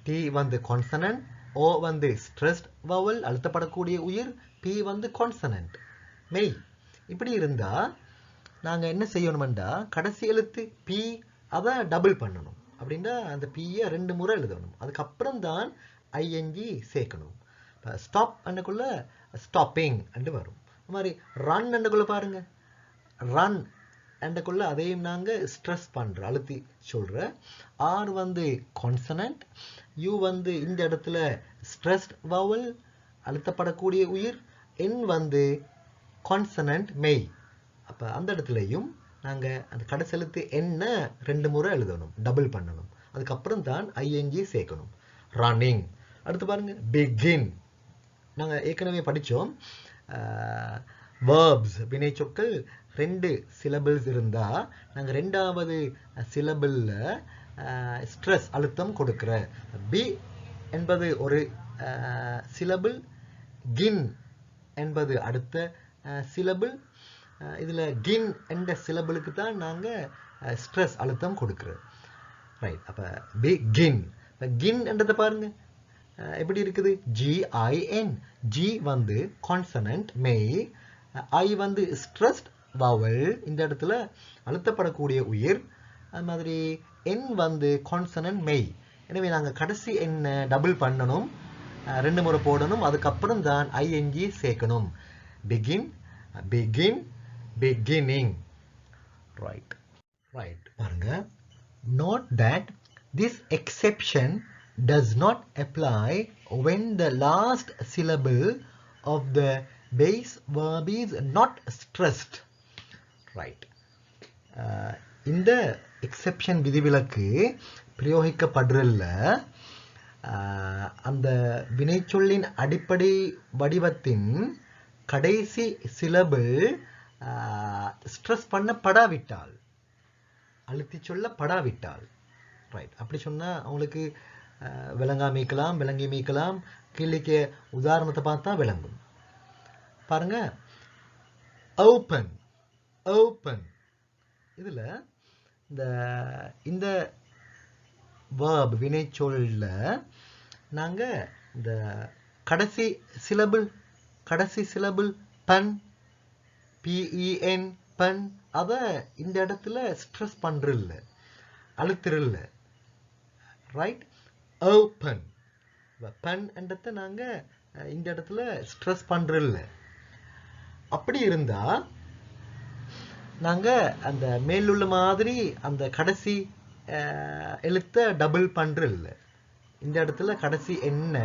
டி வந்து கான்சனன்ட், ஓ வந்து ஸ்ட்ரெஸ்ட் வவல் அழுத்தப்படக்கூடிய உயிர், பி வந்து கான்சனன்ட் மெய். இப்படி இருந்தா நாங்க என்ன செய்யணும்டா கடைசி எழுத்து பி அதை டபுள் பண்ணணும். அப்படின்னா அந்த பியை 2 முறை எழுதணும். அதுக்கப்புறம் தான் ஐஎன்ஜி சேர்க்கணும். ஸ்டாப் அண்டக்குள்ள ஸ்டாப்பிங் அண்டு வரும். அது மாதிரி ரன் அண்டக்குள்ள பாருங்க. ரன் அண்டக்குள்ள அதையும் நாங்கள் ஸ்ட்ரெஸ் பண்ணுறோம், அழுத்தி சொல்கிற. ஆர் வந்து கான்சனன்ட், யூ வந்து இந்த இடத்துல ஸ்ட்ரெஸ்ட் வவல் அழுத்தப்படக்கூடிய உயிர், என் வந்து கான்சனன்ட் மெய். அப்போ அந்த இடத்துலையும் நாங்கள் அந்த கடைசி எழுத்து என்ன 2 முறை எழுதணும், டபுள் பண்ணணும். அதுக்கப்புறம் தான் ஐஎன்ஜி சேர்க்கணும். ரன்னிங். அடுத்து பாருங்க பிகின். நாங்கள் ஏற்கனவே படித்தோம், verbs வினை சொற்கள் 2 சிலபிள்ஸ் இருந்தால் நாங்கள் 2வது சிலபிளில் ஸ்ட்ரெஸ் அழுத்தம் கொடுக்குற. பி என்பது ஒரு சிலபிள், கின் என்பது அடுத்த சிலபிள். இதில் கின் என்ற சிலபிளுக்கு தான் நாங்கள் ஸ்ட்ரெஸ் அழுத்தம் கொடுக்குறோம். ரைட். அப்போ பி கின். இப்போ கின் என்றதை பாருங்க எப்படி இருக்குது? ஜிஐஎன். ஜி வந்து கான்சனன்ட் மெய், ஐ வந்து ஸ்ட்ரெஸ்ட் வவல் இந்த இடத்துல அழுத்தப்படக்கூடிய உயிர். அது மாதிரி என் வந்து கான்சனன்ட் மெய். எனவே நாங்கள் கடைசி என்ன டபுள் பண்ணணும், 2 முறை போடணும். அதுக்கப்புறம் தான் ஐஎன்ஜி சேர்க்கணும். Begin, begin, beginning. Right. Right. பாருங்க. Note that this exception does not apply when the last syllable of the base verb is not stressed. Right. இந்த எக்ஸெப்ஷன் விதிவிலக்கு பிரயோகிக்கப்படுறதில்ல அந்த வினைச்சொல்லின் அடிப்படை வடிவத்தின் கடைசி சிலபிள் ஸ்ட்ரெஸ் பண்ணப்படாவிட்டால், அழுத்தி சொல்லப்படாவிட்டால். ரைட். அப்படி சொன்னால் அவங்களுக்கு விளங்காமிக்கலாம், விளங்கி மீக்கலாம். கீழே உதாரணத்தை பார்த்தா விளங்கும். பாருங்க. Open, open. இதில் இந்த verb வினைச்சொல்ல நாங்கள் இந்த கடைசி சிலபிள் பன், PEN பன், அதை இந்த இடத்துல ஸ்ட்ரெஸ் பண்ணுறதில்ல, அழுத்துறதில்ல. ரைட். ஓப்பன். பன் என்றதை நாங்கள் இந்த இடத்துல ஸ்ட்ரெஸ் பண்ணுறதில்ல. அப்படி இருந்தால் நாங்கள் அந்த மேலுள்ள மாதிரி அந்த கடைசி எழுத்தை டபுள் பண்ணுறதில்ல. இந்த இடத்துல கடைசி என்ன,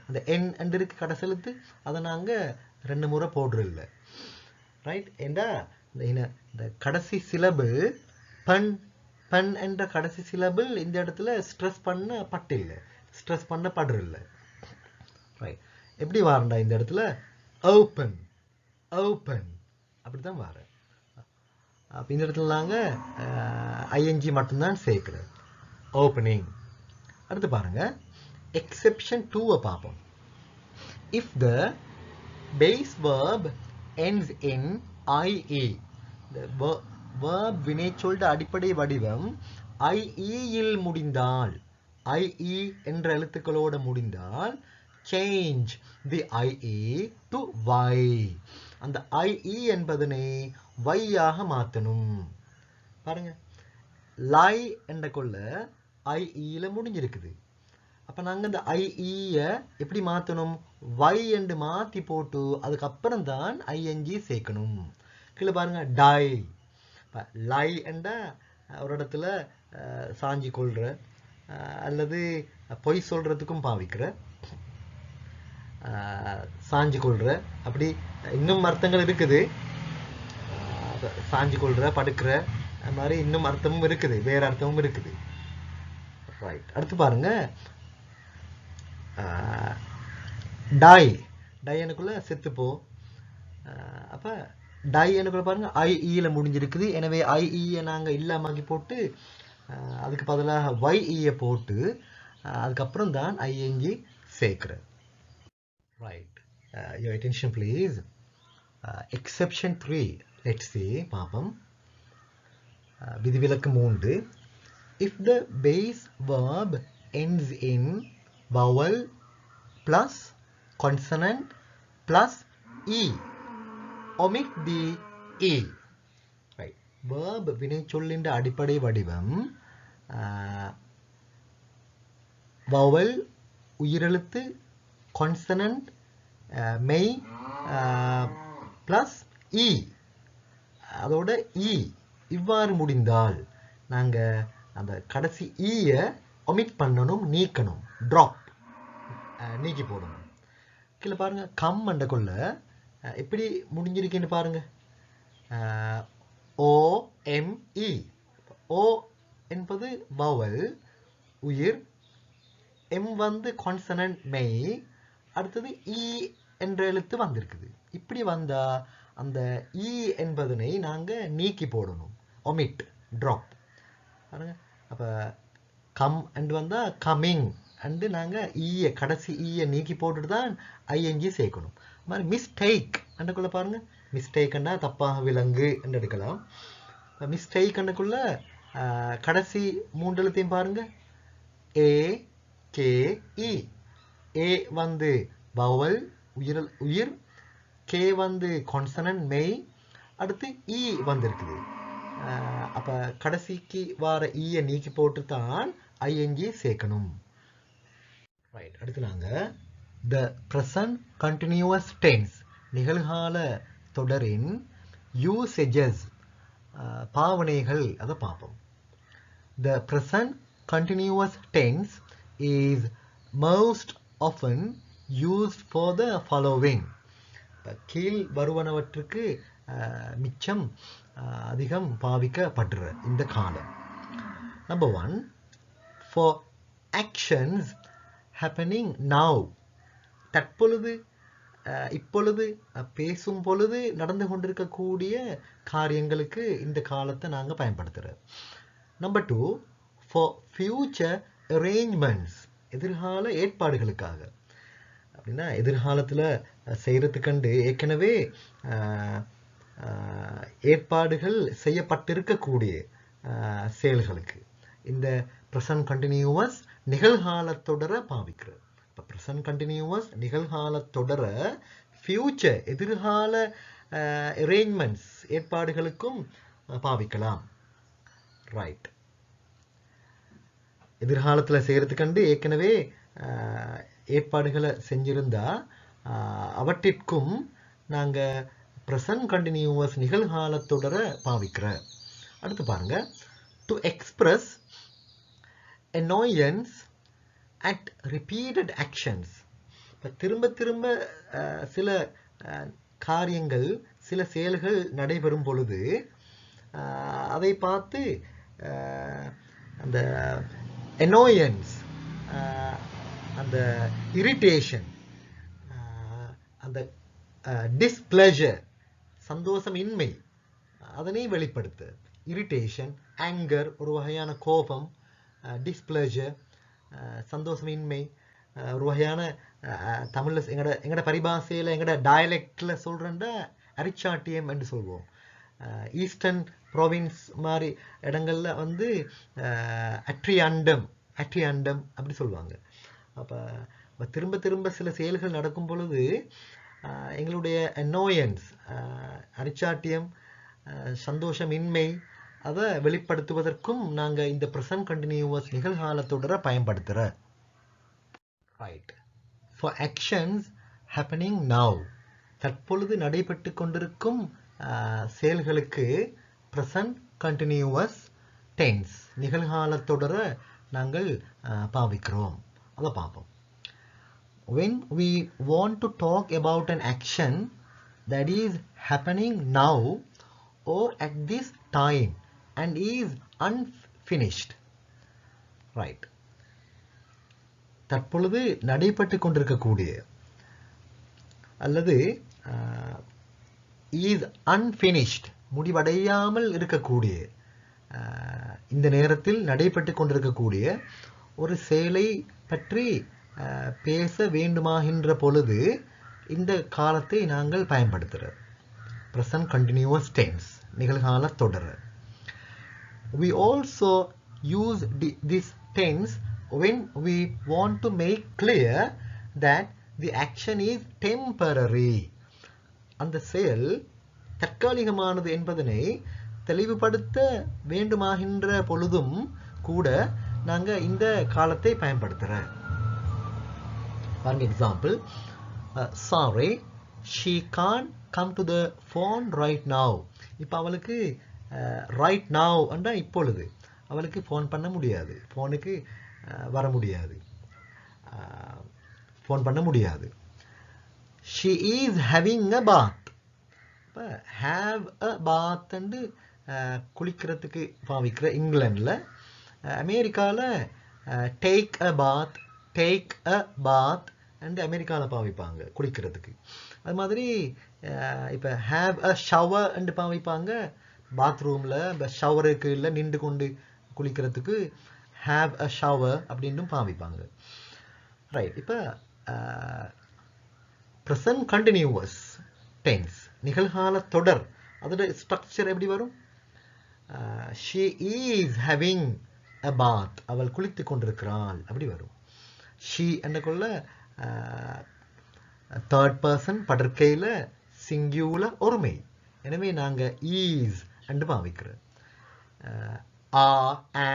அந்த என் என்று இருக்கு கடைசி எழுத்து, அதை நாங்கள் 2 முறை போடுறதில்ல. ரைட். ஏண்டா இந்த கடைசி சிலபிள் பன், பன் என்ற கடைசி சிலபிள் இந்த இடத்துல ஸ்ட்ரெஸ் பண்ணப்பட்டில்லை, ஸ்ட்ரெஸ் பண்ணப்படுறதில்ல. ரைட். எப்படி வாரண்டா இந்த இடத்துல? ஓப்பன், ஓப்பன் அப்படி தான் வார. அப்போ இந்த இடத்துல நாங்கள் ஐஎன்ஜி மட்டும்தான் சேர்க்குறோம். ஓப்பனிங். அடுத்து பாருங்க. எக்ஸெப்ஷன் 2 பார்ப்போம். If the base verb ends in IE, the verb வினைச்சொல்ட அடிப்படை வடிவம் IE இல் முடிந்தால், IE என்ற எழுத்துக்களோடு முடிந்தால், change the IE to Y. அந்த IE என்பதனை Y ஆக மாற்றணும். பாருங்க. லை என்ற கொள்ள IE முடிஞ்சிருக்குது. அப்போ நாங்கள் இந்த IE எப்படி மாற்றணும்? Y என்று மாற்றி போட்டு அதுக்கப்புறம் தான் ING சேர்க்கணும். கீழே பாருங்க டை. லை என்ற ஒரு இடத்துல சாஞ்சி கொள்ற அல்லது பொய் சொல்றதுக்கும் பாவிக்கிற, சாஞ்சி கொள்ற, அப்படி இன்னும் அர்த்தங்கள் இருக்குது. சாஞ்சி கொள்ற, படுக்கிற, அது மாதிரி இன்னும் அர்த்தமும் இருக்குது, வேற அர்த்தமும் இருக்குது. ரைட். அடுத்து பாருங்க டை. டை எனக்குள்ள செத்துப்போ. அப்ப டை எனக்குள்ள பாருங்க ஐஇல முடிஞ்சிருக்குது. எனவே ஐஇயை நாங்க இல்லாமக்கி போட்டு அதுக்கு பதிலாக ஒய்இயை போட்டு அதுக்கப்புறம் தான் ஐஎன்ஜி சேர்க்கிறேன். Right. Your attention please. Exception 3. Let's see பாப்போம். விதிவிலக்கு 3. If the base verb ends in vowel plus consonant plus e, omit the e. Right. Verb வினைச்சொல்லின் அடிப்படை வடிவம் vowel உயிரெழுத்து, consonant மெய் plus e, அதோட e இவ்வாறு முடிந்தால் நாங்க அந்த கடைசி ஈயை ஒமிட் பண்ணணும், நீக்கணும், ட்ராப், நீக்கி போடணும். கீழே பாருங்க கம் அண்டக்குள்ள எப்படி முடிஞ்சிருக்குன்னு பாருங்க. ஓ எம் இ. ஓ என்பது வவல் உயிர், எம் வந்து கான்சனன்ட் மெய், அடுத்தது இ என்ற எழுத்து வந்திருக்குது. இப்படி வந்தா அந்த இ என்பதனை நாங்க நீக்கி போடணும், ஒமிட், ட்ராப். பாருங்க. அப்ப கம் அண்ட் வந்தா கமிங் அண்டு நாங்க ஈய கடைசி ஈய நீக்கி போட்டுட்டு தான் ஐஎன்ஜி சேர்க்கணும். மாதிரி மிஸ்டேக் அண்டக்குள்ள பாருங்க. மிஸ்டேக்னா தப்பாக விலங்கு என்று எடுக்கலாம். மிஸ்டேக் அண்டக்குள்ள கடைசி 3 எழுத்தையும் பாருங்க. A K E. ஏ வந்து வவல் உயிர், கே வந்து கான்சனன்ட் மெய், அடுத்து இ வந்திருக்குது. அப்ப கடைசிக்கு வார ஈய நீக்கி போட்டு தான் ஐஎன்ஜி சேர்க்கணும். ரைட். அடுத்து நாங்க the present continuous tense நிகழ்கால தொடரின் usages பாவனைகள் அதை பார்ப்போம். The present continuous tense is most often used for the following. கீழ் வருவனவற்றுக்கு மிச்சம் அதிகம் பாவிக்கப்படுற இந்த காலம். Number 1, for actions happening now. தற்பொழுது, இப்பொழுது, பேசும் பொழுது நடந்து கொண்டிருக்கக்கூடிய காரியங்களுக்கு இந்த காலத்தை நாங்க பயன்படுத்துறோம். Number 2, for future arrangements. எதிர்கால ஏற்பாடுகளுக்காக. அப்படின்னா எதிர்காலத்துல செய்யறதுக்கண்டு ஏற்கனவே ஏற்பாடுகள் செய்யப்பட்டிருக்கக்கூடிய செயல்களுக்கு இந்த present continuous நிகழ்கால தொடர பாவிக்கிறது. இப்போ present continuous நிகழ்கால தொடர future எதிர்கால arrangements ஏற்பாடுகளுக்கும் பாவிக்கலாம். ரைட். எதிர்காலத்துல செய்யறதுக்கண்டு ஏற்கனவே ஏற்பாடுகளை செஞ்சிருந்தா அவற்றிற்கும் நாங்க present continuous நிகழ்கால தொடர பாவிக்கிற. அடுத்து பாருங்க. to express annoyance at repeated actions. திரும்ப திரும்ப சில காரியங்கள், சில செயல்கள் நடைபெறும் பொழுது அதை பார்த்து அந்த annoyance, அந்த இரிட்டேஷன், அந்த displeasure, சந்தோஷமின்மை, அதனை வெளிப்படுத்த. இரிட்டேஷன், ஆங்கர் ஒரு வகையான கோபம், டிஸ்பிளஷர் சந்தோஷமின்மை ஒரு வகையான தமிழ்ல எங்கட பரிபாஷையில எங்கட டயலெக்ட்ல சொல்றேன்டா அரிச்சாட்டியம் என்று சொல்வோம். ஈஸ்டர்ன் ப்ரோவின்ஸ் மாதிரி இடங்கள்ல வந்து அட்ரியாண்டம் அப்படி சொல்லுவாங்க. அப்ப திரும்ப திரும்ப சில செயல்கள் நடக்கும் பொழுது எங்களுடைய அனோயன்ஸ், அரிச்சாட்டியம், சந்தோஷமின்மை அதை வெளிப்படுத்துவதற்கும் நாங்க இந்த present continuous நிகழ்கால தொடர பயன்படுத்துற. Right. for actions happening now. தற்பொழுது நடைபெற்று கொண்டிருக்கும் செயல்களுக்கு present continuous tense நிகழ்கால தொடரை நாங்கள் பாவிக்கிறோம். அதை பார்ப்போம். When we want to talk about an action that is happening now or at this time and is unfinished. Right. தற்பொழுது நடைபெற்று கொண்டிருக்கக்கூடிய அல்லது is unfinished முடிவடையாமல் இருக்கக்கூடிய இந்த நேரத்தில் நடைபெற்று கொண்டிருக்கக்கூடிய ஒரு செயலை பற்றி பேச வேண்டுமாகின்ற பொழுது இந்த காலத்தை நாங்கள் பயன்படுத்துகிறோம். present continuous tense நிகழ்கால தொடர். We also use this tense when we want to make clear that the action is temporary. அந்த செயல் தற்காலிகமானது என்பதனை தெளிவுபடுத்த வேண்டுமாகின்ற பொழுதும் கூட நாங்க இந்த காலத்தை பயன்படுத்துறோம். For example, sorry, she can't come to the phone right now. இப்போ அவளுக்கு right now அண்டா இப்பொழுது அவளுக்கு ஃபோன் பண்ண முடியாது, ஃபோனுக்கு வர முடியாது, ஃபோன் பண்ண முடியாது. She is having a bath. இப்போ have a bath அண்டு குளிக்கிறதுக்கு பாவிக்கிற இங்கிலாண்டில், அமெரிக்காவில் take a bath அண்டு அமெரிக்காவில் பாவிப்பாங்க குளிக்கிறதுக்கு. அது மாதிரி இப்போ have a shower அண்டு பாவிப்பாங்க பாத்ரூமில், இப்போ ஷவருக்கு இல்லை நின்று கொண்டு குளிக்கிறதுக்கு have a shower அப்படின்னும் பாவிப்பாங்க. ரைட். இப்போ present continuous tense நிகழ்கால தொடர் அதோட ஸ்ட்ரக்சர் எப்படி வரும்? she is having a bath அவள் குளித்து கொண்டிருக்கிறாள் அப்படி வரும். she என்னக்குள்ள தேர்ட் பர்சன் படற்கையில் சிங்குலர் ஒருமை, எனவே நாங்கள் is அண்டு பாவிக்கிறோம்.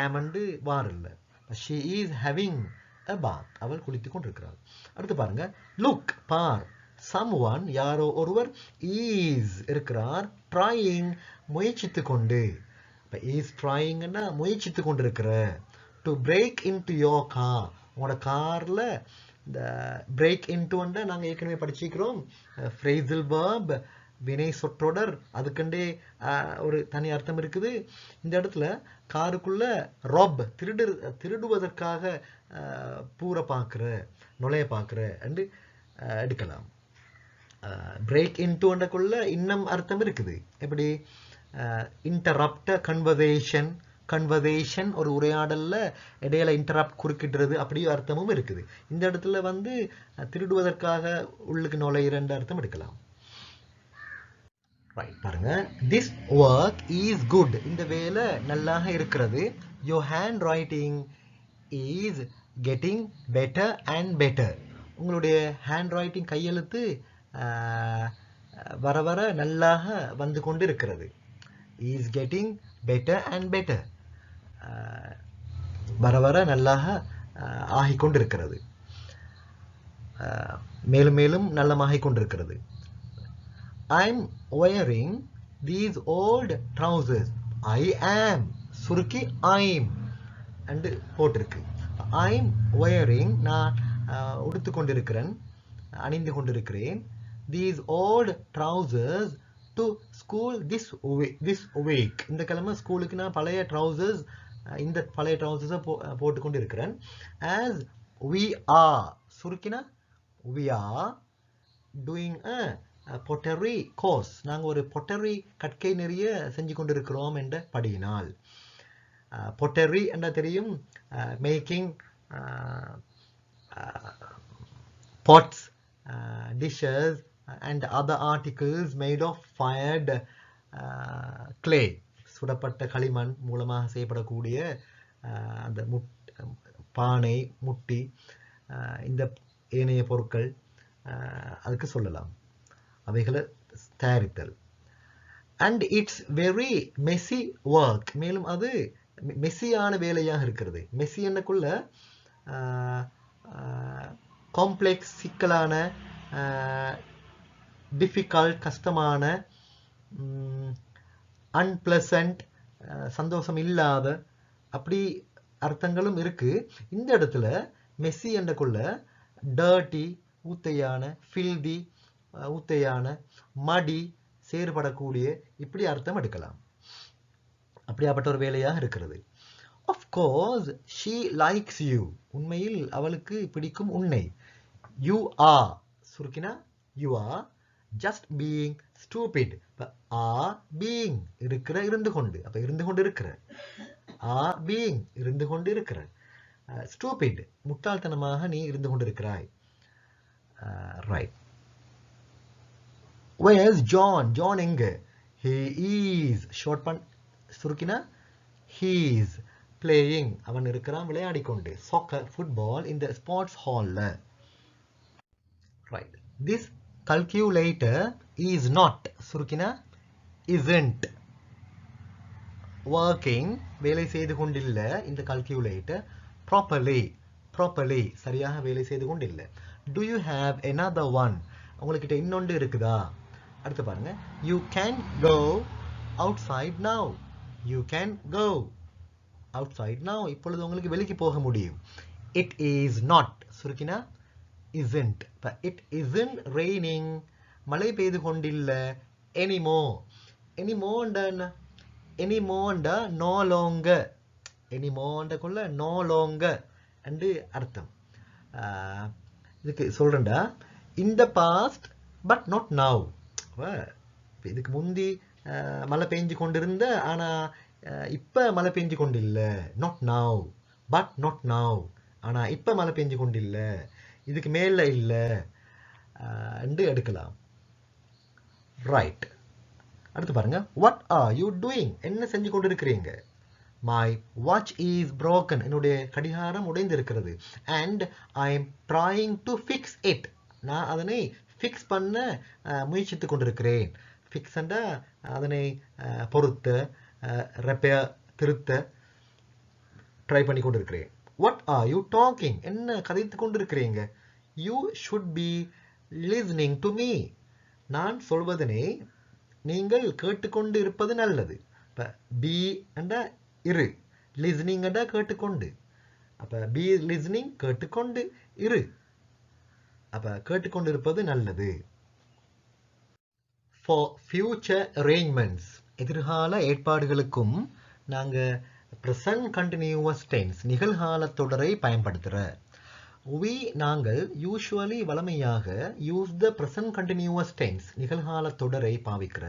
am அண்டு வாரில்ல. she is having a bath அவள் குளித்து கொண்டிருக்கிறாள். அடுத்து பாருங்க, look பார், someone யாரோ ஒருவர் is இருக்கிறார், trying முயற்சித்து கொண்டு. இப்போ is trying முயற்சித்து கொண்டிருக்கிற. to break into your car உங்களோட காரில் இந்த break into நாங்கள் ஏற்கனவே படிச்சிக்கிறோம். phrasal verb வினை சொற்றொடர் அதுக்கண்டே ஒரு தனி அர்த்தம் இருக்குது. இந்த இடத்துல காருக்குள்ள ராப் திருடுவதற்காக பூர பார்க்குற நுழைய பார்க்குற என்று எடுக்கலாம். பிரேக் இன்டுக்குள்ள இன்னும் அர்த்தம் இருக்குது. எப்படி? இன்டரப்ட் கன்வர்சேஷன் ஒரு உரையாடல்ல இடையில இன்டரப்ட் குறுக்கிடுறது அப்படி அர்த்தமும் இருக்குது. இந்த இடத்துல வந்து திருடுவதற்காக உள்ளுக்கு நுழையிற அர்த்தம் எடுக்கலாம். ரைட், பாருங்க. திஸ் ஒர்க் இஸ் குட் இந்த வேலை நல்லாக இருக்கிறது. Your hand writing is getting better and better உங்களுடைய ஹேண்ட் ரைட்டிங் கையெழுத்து வர வர நல்லாக வந்து கொண்டு இருக்கிறது. Is getting better and better வர வர நல்லாக ஆகிக்கொண்டிருக்கிறது, மேலும் மேலும் நல்லமாகிக் கொண்டிருக்கிறது. I'm wearing these old trousers. I am சுருக்கி I'm and போட்டிருக்கு. I'm wearing நான் உடுத்து கொண்டிருக்கிறேன், அணிந்து கொண்டிருக்கிறேன். These old trousers to school this week. இந்த கிழமை ஸ்கூலுக்கு நான் பழைய ட்ரௌசர்ஸ் இந்த பழைய ட்ரௌசர்ஸை போட்டுக்கொண்டு இருக்கிறேன். As we are சுருக்கினா we are doing a pottery course. நாங்கள் ஒரு pottery கற்கை நிறைய செஞ்சு கொண்டிருக்கிறோம் என்ற படியினால். pottery என்ற தெரியும், making pots, dishes and other articles made of fired clay. சுடப்பட்ட களிமண் மூலமாக செய்யப்படக்கூடிய அந்த பானை, முட்டி, இந்த ஏனைய பொருட்கள் அதுக்கு சொல்லலாம், அவைகளை தயாரித்தல். And it's very Messi work மேலும் அது மெஸ்ஸியான வேலையாக இருக்கிறது. மெஸ்ஸி என்னக்குள்ள காம்ப்ளெக்ஸ் சிக்கலான, டிஃபிகல்ட் கஷ்டமான, அன்பிளசன்ட், சந்தோஷம் இல்லாத, அப்படி அர்த்தங்களும் இருக்கு. இந்த இடத்துல மெஸ்ஸி என்றக்குள்ள டர்ட்டி ஊத்தையான, ஃபில்தி ஊத்தையான, மடி சேறுபடக்கூடிய, இப்படி அர்த்தம் எடுக்கலாம். அப்படியாப்பட்ட ஒரு வேலையாக இருக்கிறது. Of course she likes you. உண்மையில் அவளுக்கு பிடிக்கும் உன்னை. You are சுருக்கினா you are just being stupid. are being இருக்கிற இருந்து கொண்டு, அப்ப இருந்து கொண்டு இருக்கிற, are being இருந்து கொண்டு இருக்கிற, stupid முட்டாள்தனமாக நீ இருந்து கொண்டிருக்கிறாய். Right. Where's John? John எங்க? He is ஷார்ட் பண் சுருக்கினா he is playing. அவன் இருக்கிறான் விளையாடிக்கொண்டு. soccer, football in the sports hall. Right. This calculator is not சுருக்கினா isn't working. வேலை செய்து கொண்டில்ல இந்த calculator properly சரியாக வேலை செய்து கொண்டில்ல. Do you have another one? உங்ககிட்ட இன்னொன்று இருக்குதா? அடுத்து பாருங்க. You can go outside now. You can go outside now. இப்பொழுது உங்களுக்கு வெளிக்கு போக முடியும். It is not சுருக்கினா isn't. It isn't raining. மழை பெய்து கொண்டில்ல anymore. anymore no longer. anymore no longer and அர்த்தம். இதுக்கு சொல்றேன்டா, in the past but not now. இதுக்கு முந்தி மழை பெஞ்சு கொண்டிருந்த, ஆனா இப்ப மழை பெஞ்சு கொண்டில்ல. not now but not now. ஆனா இப்ப மழை பெஞ்சு கொண்டில்ல, இதுக்கு மேல இல்ல என்று எடுக்கலாம். ரைட். அடுத்து பாருங்க. what are you doing? என்ன செஞ்சு கொண்டிருக்கிறீங்க? my watch is broken. என்னுடைய கடிகாரம் உடைந்திருக்கிறது. and I am trying to fix it. நான் அதனை ஃபிக்ஸ் பண்ண முயற்சித்துக் கொண்டிருக்கிறேன். ஃபிக்ஸ் என்றா அதனை பொருத்த, ரெப்பேர் திருத்த ட்ரை பண்ணி கொண்டிருக்கிறேன். what are you talking? என்ன கதைத்து கொண்டிருக்கிறீங்க? you should be listening to me. நான் சொல்வதனை நீங்கள் கேட்டுக்கொண்டு இருப்பது நல்லது. இப்ப be என்றா இரு, listening என்றா கேட்டுக்கொண்டு. அப்ப be listening கேட்டுக்கொண்டு இரு. அப்ப கேட்டுக்கொண்டு இருப்பது நல்லது. for future arrangements எதிர்கால ஏற்பாடுகளுக்கும் நாங்க present continuous tense நிகழ்கால தொடரை பயன்படுத்துற. we நாங்கள் usually வழமையாக use the present continuous tense நிகழ்கால தொடரை பாவிக்கிற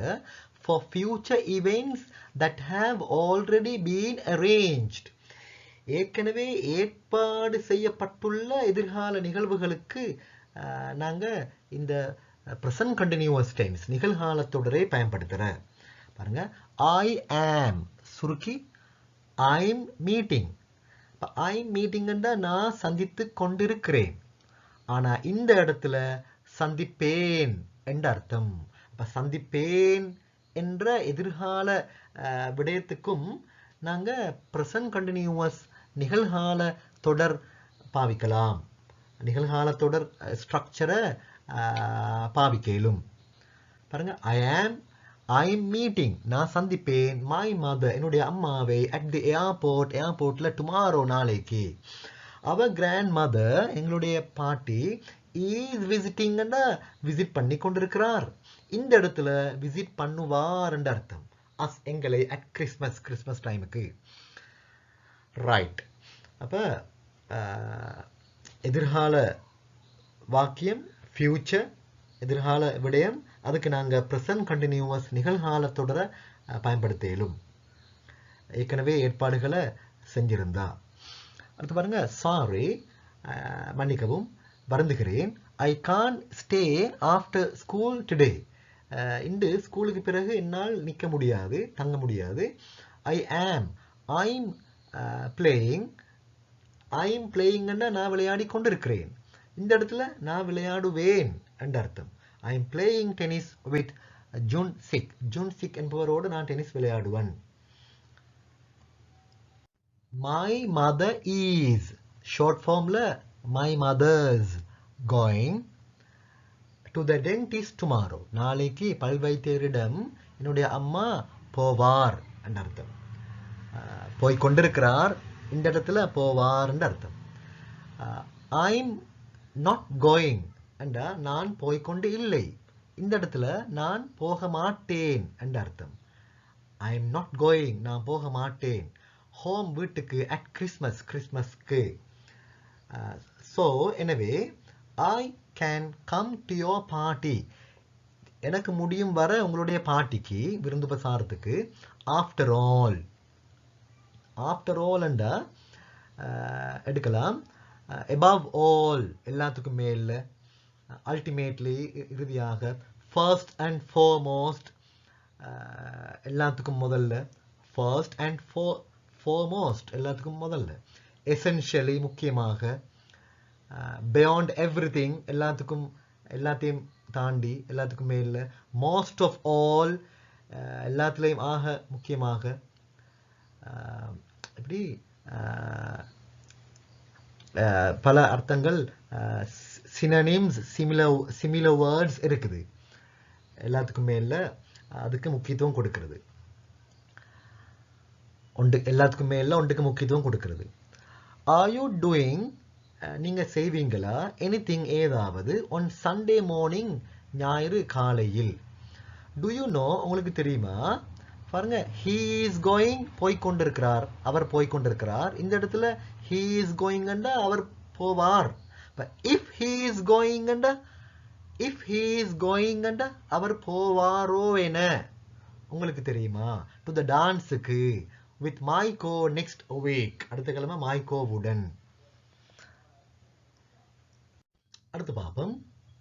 for future events that have already been arranged. ஏற்கனவே ஏற்பாடு செய்யப்பட்டுள்ள எதிர்கால நிகழ்வுகளுக்கு நாங்க இந்த present continuous tense நிகழ்கால தொடரை பயன்படுத்துற. பாருங்க. I am சுருக்கி I'm meeting. I'm meeting என்றா நான் சந்தித்து கொண்டிருக்கிறேன். ஆனா இந்த இடத்துல சந்திப்பேன் என்ற அர்த்தம். அப்ப சந்திப்பேன் என்ற எதிர்கால விடயத்துக்கும் நாங்க present continuous நிகழ்கால தொடர் பாவிக்கலாம். நிகழ்கால தொடர் ஸ்ட்ரக்சரை பாவிக்கலும். பாருங்க. I'm meeting நான் சந்திப்பேன் my mother என்னுடைய அம்மாவை at the ஏர்போர்ட்ல tomorrow நாளைக்கு. our grandmother எங்களுடைய பாட்டி is visiting விசிட் பண்ணி கொண்டிருக்கிறார். இந்த இடத்துல விசிட் பண்ணுவார் என்ற அர்த்தம். us எங்களை at கிறிஸ்மஸ் டைமுக்கு. ரைட். அப்ப எதிர்கால வாக்கியம் ஃபியூச்சர், எதிர்கால விடயம், அதுக்கு நாங்க present continuous நிகழ்கால தொடரை பயன்படுத்தலும். ஏற்கனவே ஏற்பாடுகளை செஞ்சிருந்தா. அடுத்து பாருங்க. சாரி மன்னிக்கவும், வருந்துகிறேன். I can't stay after school today. இன்று ஸ்கூலுக்கு பிறகு என்னால் நிற்க முடியாது, தங்க முடியாது. I'm playing. I'm playing நான் விளையாடி கொண்டிருக்கிறேன். இந்த இடத்துல நான் விளையாடுவேன் என்ற அர்த்தம். I'm playing tennis with Jun-sik. Jun-sik என்பவரோடு நான் டென்னிஸ் விளையாடுவேன். My mother is ஷார்ட் ஃபார்ம்ல my mother's going to the dentist tomorrow. நாளைக்கு பல் வைத்தியரிடம் என்னுடைய அம்மா போவார் என்ற அர்த்தம். போய் கொண்டிருக்கிறார், இந்த இடத்துல போவார் என்ற அர்த்தம். ஐம் நாட் கோயிங் என்றா நான் போய்கொண்டு இல்லை, இந்த இடத்துல நான் போக மாட்டேன் என்ற அர்த்தம். ஐ எம் நாட் கோயிங், நான் போக மாட்டேன். ஹோம் வீட்டுக்கு, அட் கிறிஸ்மஸ் கிறிஸ்மஸ்க்கு. ஸோ எனவே I can come to your party, எனக்கு முடியும் வர உங்களுடைய பார்ட்டிக்கு, விருந்து பிரசாரத்துக்கு. ஆஃப்டர் ஆல், ஆஃப்டர் ஆல் என்றா எடுக்கலாம். above all எல்லாத்துக்கும் மேல, அல்டிமேட்லி இறுதியாக, ஃபர்ஸ்ட் அண்ட் foremost எல்லாத்துக்கும் முதல்ல, ஃபர்ஸ்ட் அண்ட் foremost எல்லாத்துக்கும் முதல்ல, எசென்ஷியலி முக்கியமாக, பியாண்ட் எவ்ரிதிங் எல்லாத்தையும் தாண்டி, எல்லாத்துக்கும் மேல, மோஸ்ட் ஆஃப் ஆல் எல்லாத்துலேயும் ஆக முக்கியமாக. இப்படி பல அர்த்தங்கள், சினோனிம்ஸ், சிமிலர் வேர்ட்ஸ் இருக்குது. எல்லாத்துக்கும் மேல அதுக்கு முக்கியத்துவம் கொடுக்கிறது, எல்லாத்துக்கும் மேல ஒன்றுக்கு முக்கியத்துவம் கொடுக்கிறது. ஆர் யூ டூயிங், நீங்க செய்வீங்களா, எனிதிங் ஏதாவது, ஒன் சண்டே மார்னிங், ஞாயிறு காலையில். டு யூ நோ, உங்களுக்கு தெரியுமா. பாருங்க, he is going, போய்கொண்டிருக்கிறார், அவர் போய்கொண்டிருக்கிறார். இந்த இடத்துல he is going என்றா அவர் போவார். if he is going என்றா அவர் போவாரோ என உங்களுக்கு தெரியுமா. டு த டான்ஸுக்கு, வித் மைகோ நெக்ஸ்ட் வீக், அடுத்த கிழமை மைகோவுடன். அடுத்து பார்ப்போம்.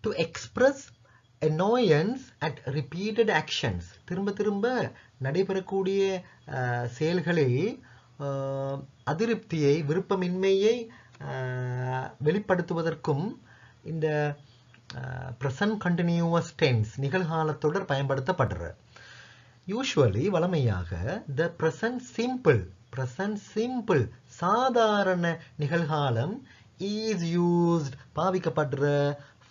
To express annoyance at repeated actions, திரும்ப திரும்ப நடைபெறக்கூடிய செயல்களில் அதிருப்தியை, விருப்பமின்மையை வெளிப்படுத்துவதற்கும் இந்த present continuous tense நிகழ்காலத்தொடர் பயன்படுத்தப்படுற. யூசுவலி வழமையாக the present simple சாதாரண நிகழ்காலம் is used பாவிக்கப்படுற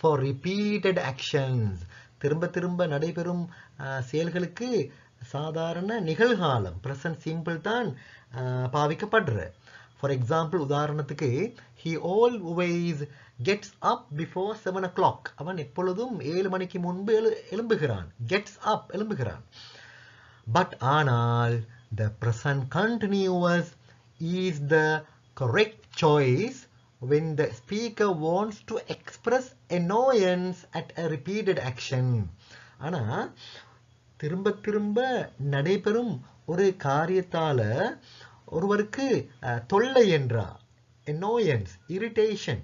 for repeated actions, திரும்ப திரும்ப நடைபெறும் செயல்களுக்கு சாதாரண நிகழ்காலம் present simple தான் பாவிக்கப்படுற. ஃபார் எக்ஸாம்பிள், உதாரணத்துக்கு, he always gets up before 7 o'clock, அவன் எப்பொழுதும் 7 மணிக்கு முன்பு எழும்புகிறான். gets up, எழும்புகிறான். பட் ஆனால் the present continuous is the correct choice when the speaker wants to express annoyance at a repeated action. ஆனா திரும்ப திரும்ப நடைபெறும் ஒரு காரியத்தால ஒருவருக்கு தொல்லை என்றா, annoyance, irritation,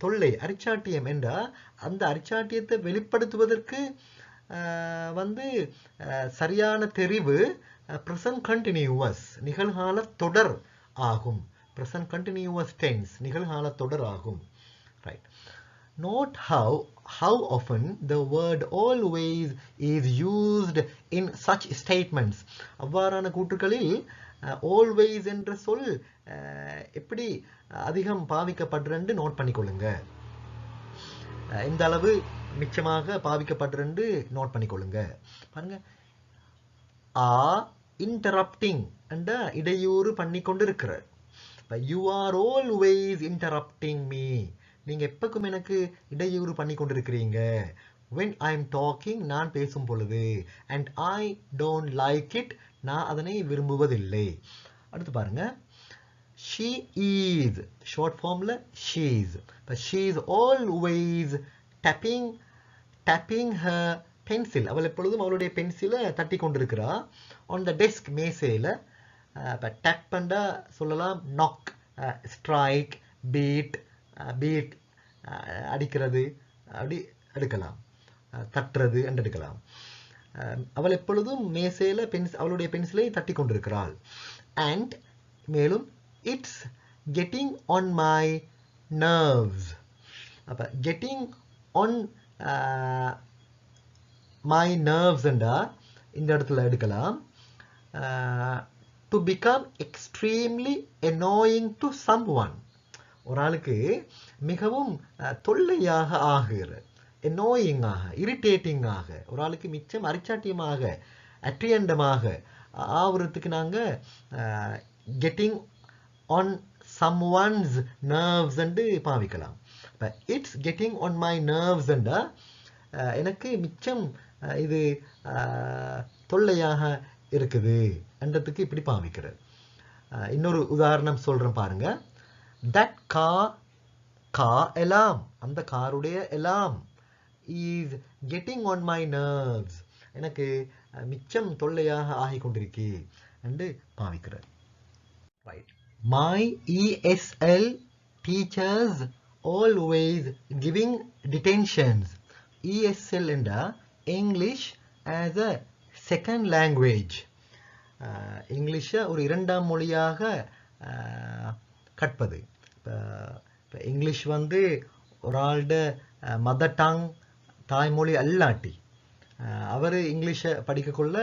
தொல்லை, அரிச்சாட்டியம் என்றா, அந்த அரிச்சாட்டியத்தை வெளிப்படுத்துவதற்கு சரியான தெரிவு present continuous நிகழ்கால தொடர் ஆகும். present continuous tense நிகழ்கால தொடர் ஆகும். Right. Note how often the word always is used in such statements. அவ்வாறான கூற்றுகளில் always என்ற சொல் எப்படி அதிகம் பாவிக்கப்படுறன்னு நோட் பண்ணிக்கொள்ளுங்க. இந்த அளவு மிச்சமாக பாவிக்கப்படுறன்னு நோட் பண்ணிக்கொள்ளுங்க. பாருங்க, interrupting என்ற இடையூறு பண்ணி கொண்டிருக்கிற. You are always interrupting me, நீங்க எப்பக்கும் எனக்கு இடையூறு பண்ணி கொண்டிருக்கிறீங்க. when I am talking, நான் பேசும் பொழுது. and I don't like it, நான் அதனை விரும்புவதில்லை. அடுத்து பாருங்க, she is, short formல she's, but she is always tapping her pencil, அவள் எப்பொழுதும் அவளுடைய பென்சிலை தட்டி கொண்டிருக்கிறா. on the desk, மேசையில. டேப் பண்ணா சொல்லலாம் knock, strike, beat, அடிக்கிறது, அப்படி எடுக்கலாம், தட்டுறது என்று எடுக்கலாம். அவள் எப்பொழுதும் மேசையில அவளுடைய பென்சிலை தட்டி கொண்டிருக்கிறாள். and மேலும் it's getting on my nerves. அப்ப getting on my nerves என்றா இந்த இடத்துல எடுக்கலாம். to become extremely annoying to someone, ஒரு ஆளுக்கு மிகவும் தொல்லையாக ஆகிற. என்னோயிங்காக இரிட்டேட்டிங்காக ஒரு ஆளுக்கு மிச்சம் அரிச்சாட்டியமாக அட்ரியண்டமாக ஆவறதுக்கு நாங்கள் getting on someone's nerves என்று பாவிக்கலாம். இப்போ it's getting on my nerves என்றா எனக்கு மிச்சம் இது தொல்லையாக இருக்குது என்றதுக்கு இப்படி பாவிக்கிறது. இன்னொரு உதாரணம் சொல்கிறேன் பாருங்க. தட் கார் அலாம், அந்த காருடைய alarm is getting on my nerves, எனக்கு மிச்சம் தொல்லையாக ஆகி கொண்டிருக்கு என்று பாவிக்கிறார். Right. My ESL teachers always giving detentions. ESL என்றா English as a second language. இங்கிலீஷை ஒரு இரண்டாம் மொழியாக கற்பது. இப்போ இங்கிலீஷ் வந்து ஒரு ஆள்ட மதர் டங் தாய்மொழி அல்லாட்டி அவர் இங்கிலீஷை படிக்கக்குள்ள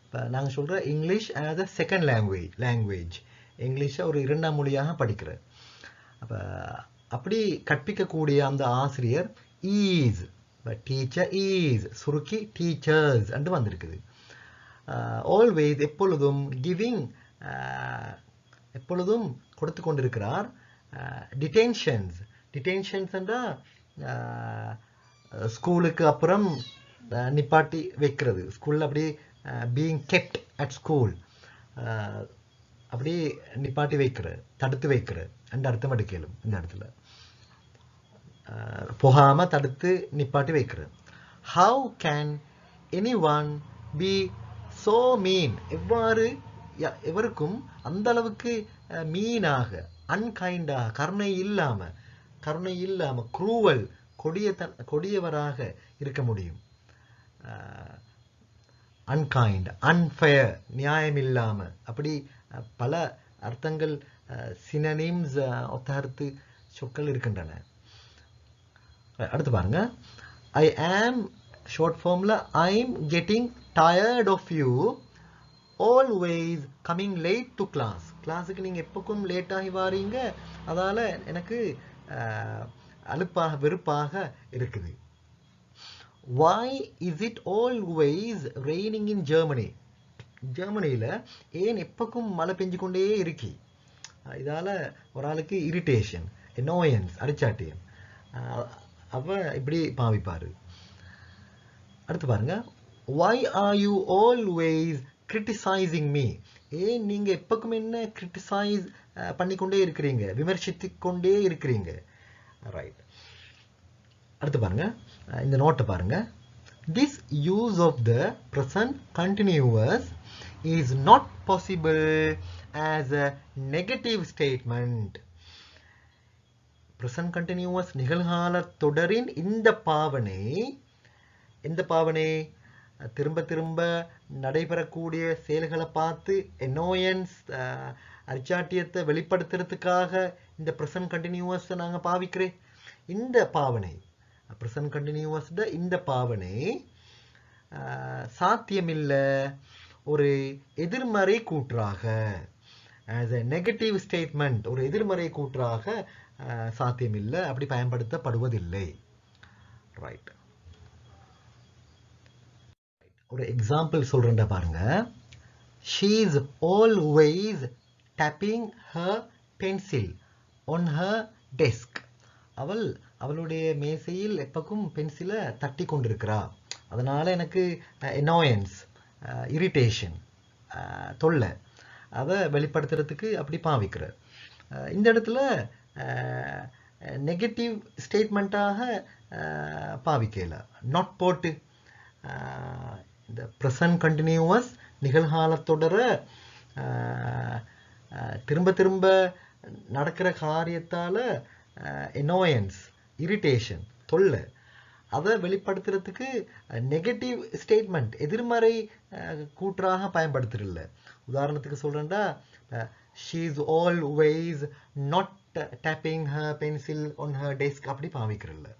இப்போ நாங்கள் சொல்கிற English as a second language இங்கிலீஷை ஒரு இரண்டாம் மொழியாக படிக்கிறார். அப்போ அப்படி கற்பிக்கக்கூடிய அந்த ஆசிரியர் ஈஸ், டீச்சர் ஈஸ் சுருக்கி டீச்சர்ஸ் என்று வந்திருக்குது. ஆல்வேஸ் எப்பொழுதும், கிவிங் எப்பொழுதும் கொடுத்து கொண்டிருக்கிறார். டிடென்ஷன்ஸ் என்றால் ஸ்கூலுக்கு அப்புறம் நிப்பாட்டி வைக்கிறது, ஸ்கூலில் அப்படி பீயிங் கெப்ட் அட் ஸ்கூல், அப்படி நிப்பாட்டி வைக்கிறது, தடுத்து வைக்கிறது என்ற அர்த்தம் எடுக்கலும். இந்த இடத்துல போகாம தடுத்து நிப்பாட்டி வைக்கிறது. How can anyone be so mean, எவருக்கும் அந்த அளவுக்கு மீனாக, அன்கைண்டாக, கருணை இல்லாம குரூவல், கொடியவராக இருக்க முடியும். அன்கைண்ட், அன்ஃபேர், நியாயம் இல்லாம, அப்படி பல அர்த்தங்கள் சினனிம்ஸ் ஒத்தகர்த்து சொற்கள் இருக்கின்றன. அடுத்து பாருங்க. ஐ ஆம் ஷார்ட் ஃபார்ம்ல I am getting tired of you always coming late to class. கிளாஸுக்கு நீங்கள் எப்போக்கும் லேட்டாகி வாரீங்க, அதால் எனக்கு அலுப்பாக வெறுப்பாக இருக்குது. Why is it always raining in Germany? ஜெர்மனியில் ஏன் எப்போக்கும் மழை பெஞ்சு கொண்டே இருக்கி? இதால் ஒரு ஆளுக்கு இரிட்டேஷன், எனோயன்ஸ், அரிச்சாட்டியம். அவ இப்படி பாவிப்பார். அடுத்து பாருங்க. Why are you always criticizing me? ஏன் நீங்கள் எப்போக்கும் என்ன கிரிட்டிசைஸ் பண்ணிக்கொண்டே இருக்கிறீங்க, விமர்சித்து கொண்டே இருக்கிறீங்க. ரைட். அடுத்து பாருங்க, இந்த நோட்டை பாருங்க. This use of the present continuous is not possible as a negative statement. present continuous நிகழ்கால தொடரின் இந்த பாவனை, திரும்ப திரும்ப நடைபெறக்கூடிய செயல்களை பார்த்து எனோயன்ஸ், அரிச்சாட்டியத்தை வெளிப்படுத்துறதுக்காக இந்த present continuous நாங்கள் பாவிக்கிறேன். இந்த பாவனை, present continuous இந்த பாவனை சாத்தியமில்லை ஒரு எதிர்மறை கூற்றாக, as a negative statement, ஒரு எதிர்மறை கூற்றாக சாத்தியமில்லை, அப்படி பயன்படுத்தப்படுவதில்லை. ரைட். ஒரு எக்ஸாம்பிள் சொல்றேன்டா பாருங்க. She is always tapping her pencil on her desk. அவளுடைய மேசையில் எப்பக்கும் பென்சிலை தட்டி கொண்டிருக்கிறா, அதனால எனக்கு எனோயன்ஸ், இரிட்டேஷன், தொல்லை, அதை வெளிப்படுத்துறதுக்கு அப்படி பாவிக்கிற. இந்த இடத்துல நெகட்டிவ் ஸ்டேட்மெண்ட்டாக பாவிக்கல, நாட் போட்டு இந்த ப்ரெசன்ட் கண்டினியூவஸ் நிகழ்காலத்தொடர திரும்ப திரும்ப நடக்கிற காரியத்தால் எனோயன்ஸ், இரிட்டேஷன், தொல்லை, அதை வெளிப்படுத்துறதுக்கு நெகட்டிவ் ஸ்டேட்மெண்ட், எதிர்மறை கூற்றாக பயன்படுத்துறதில்ல. உதாரணத்துக்கு சொல்றேன்டா, she is always not tapping her pencil on her desk, அப்படி பாவிக்கிறதில்ல.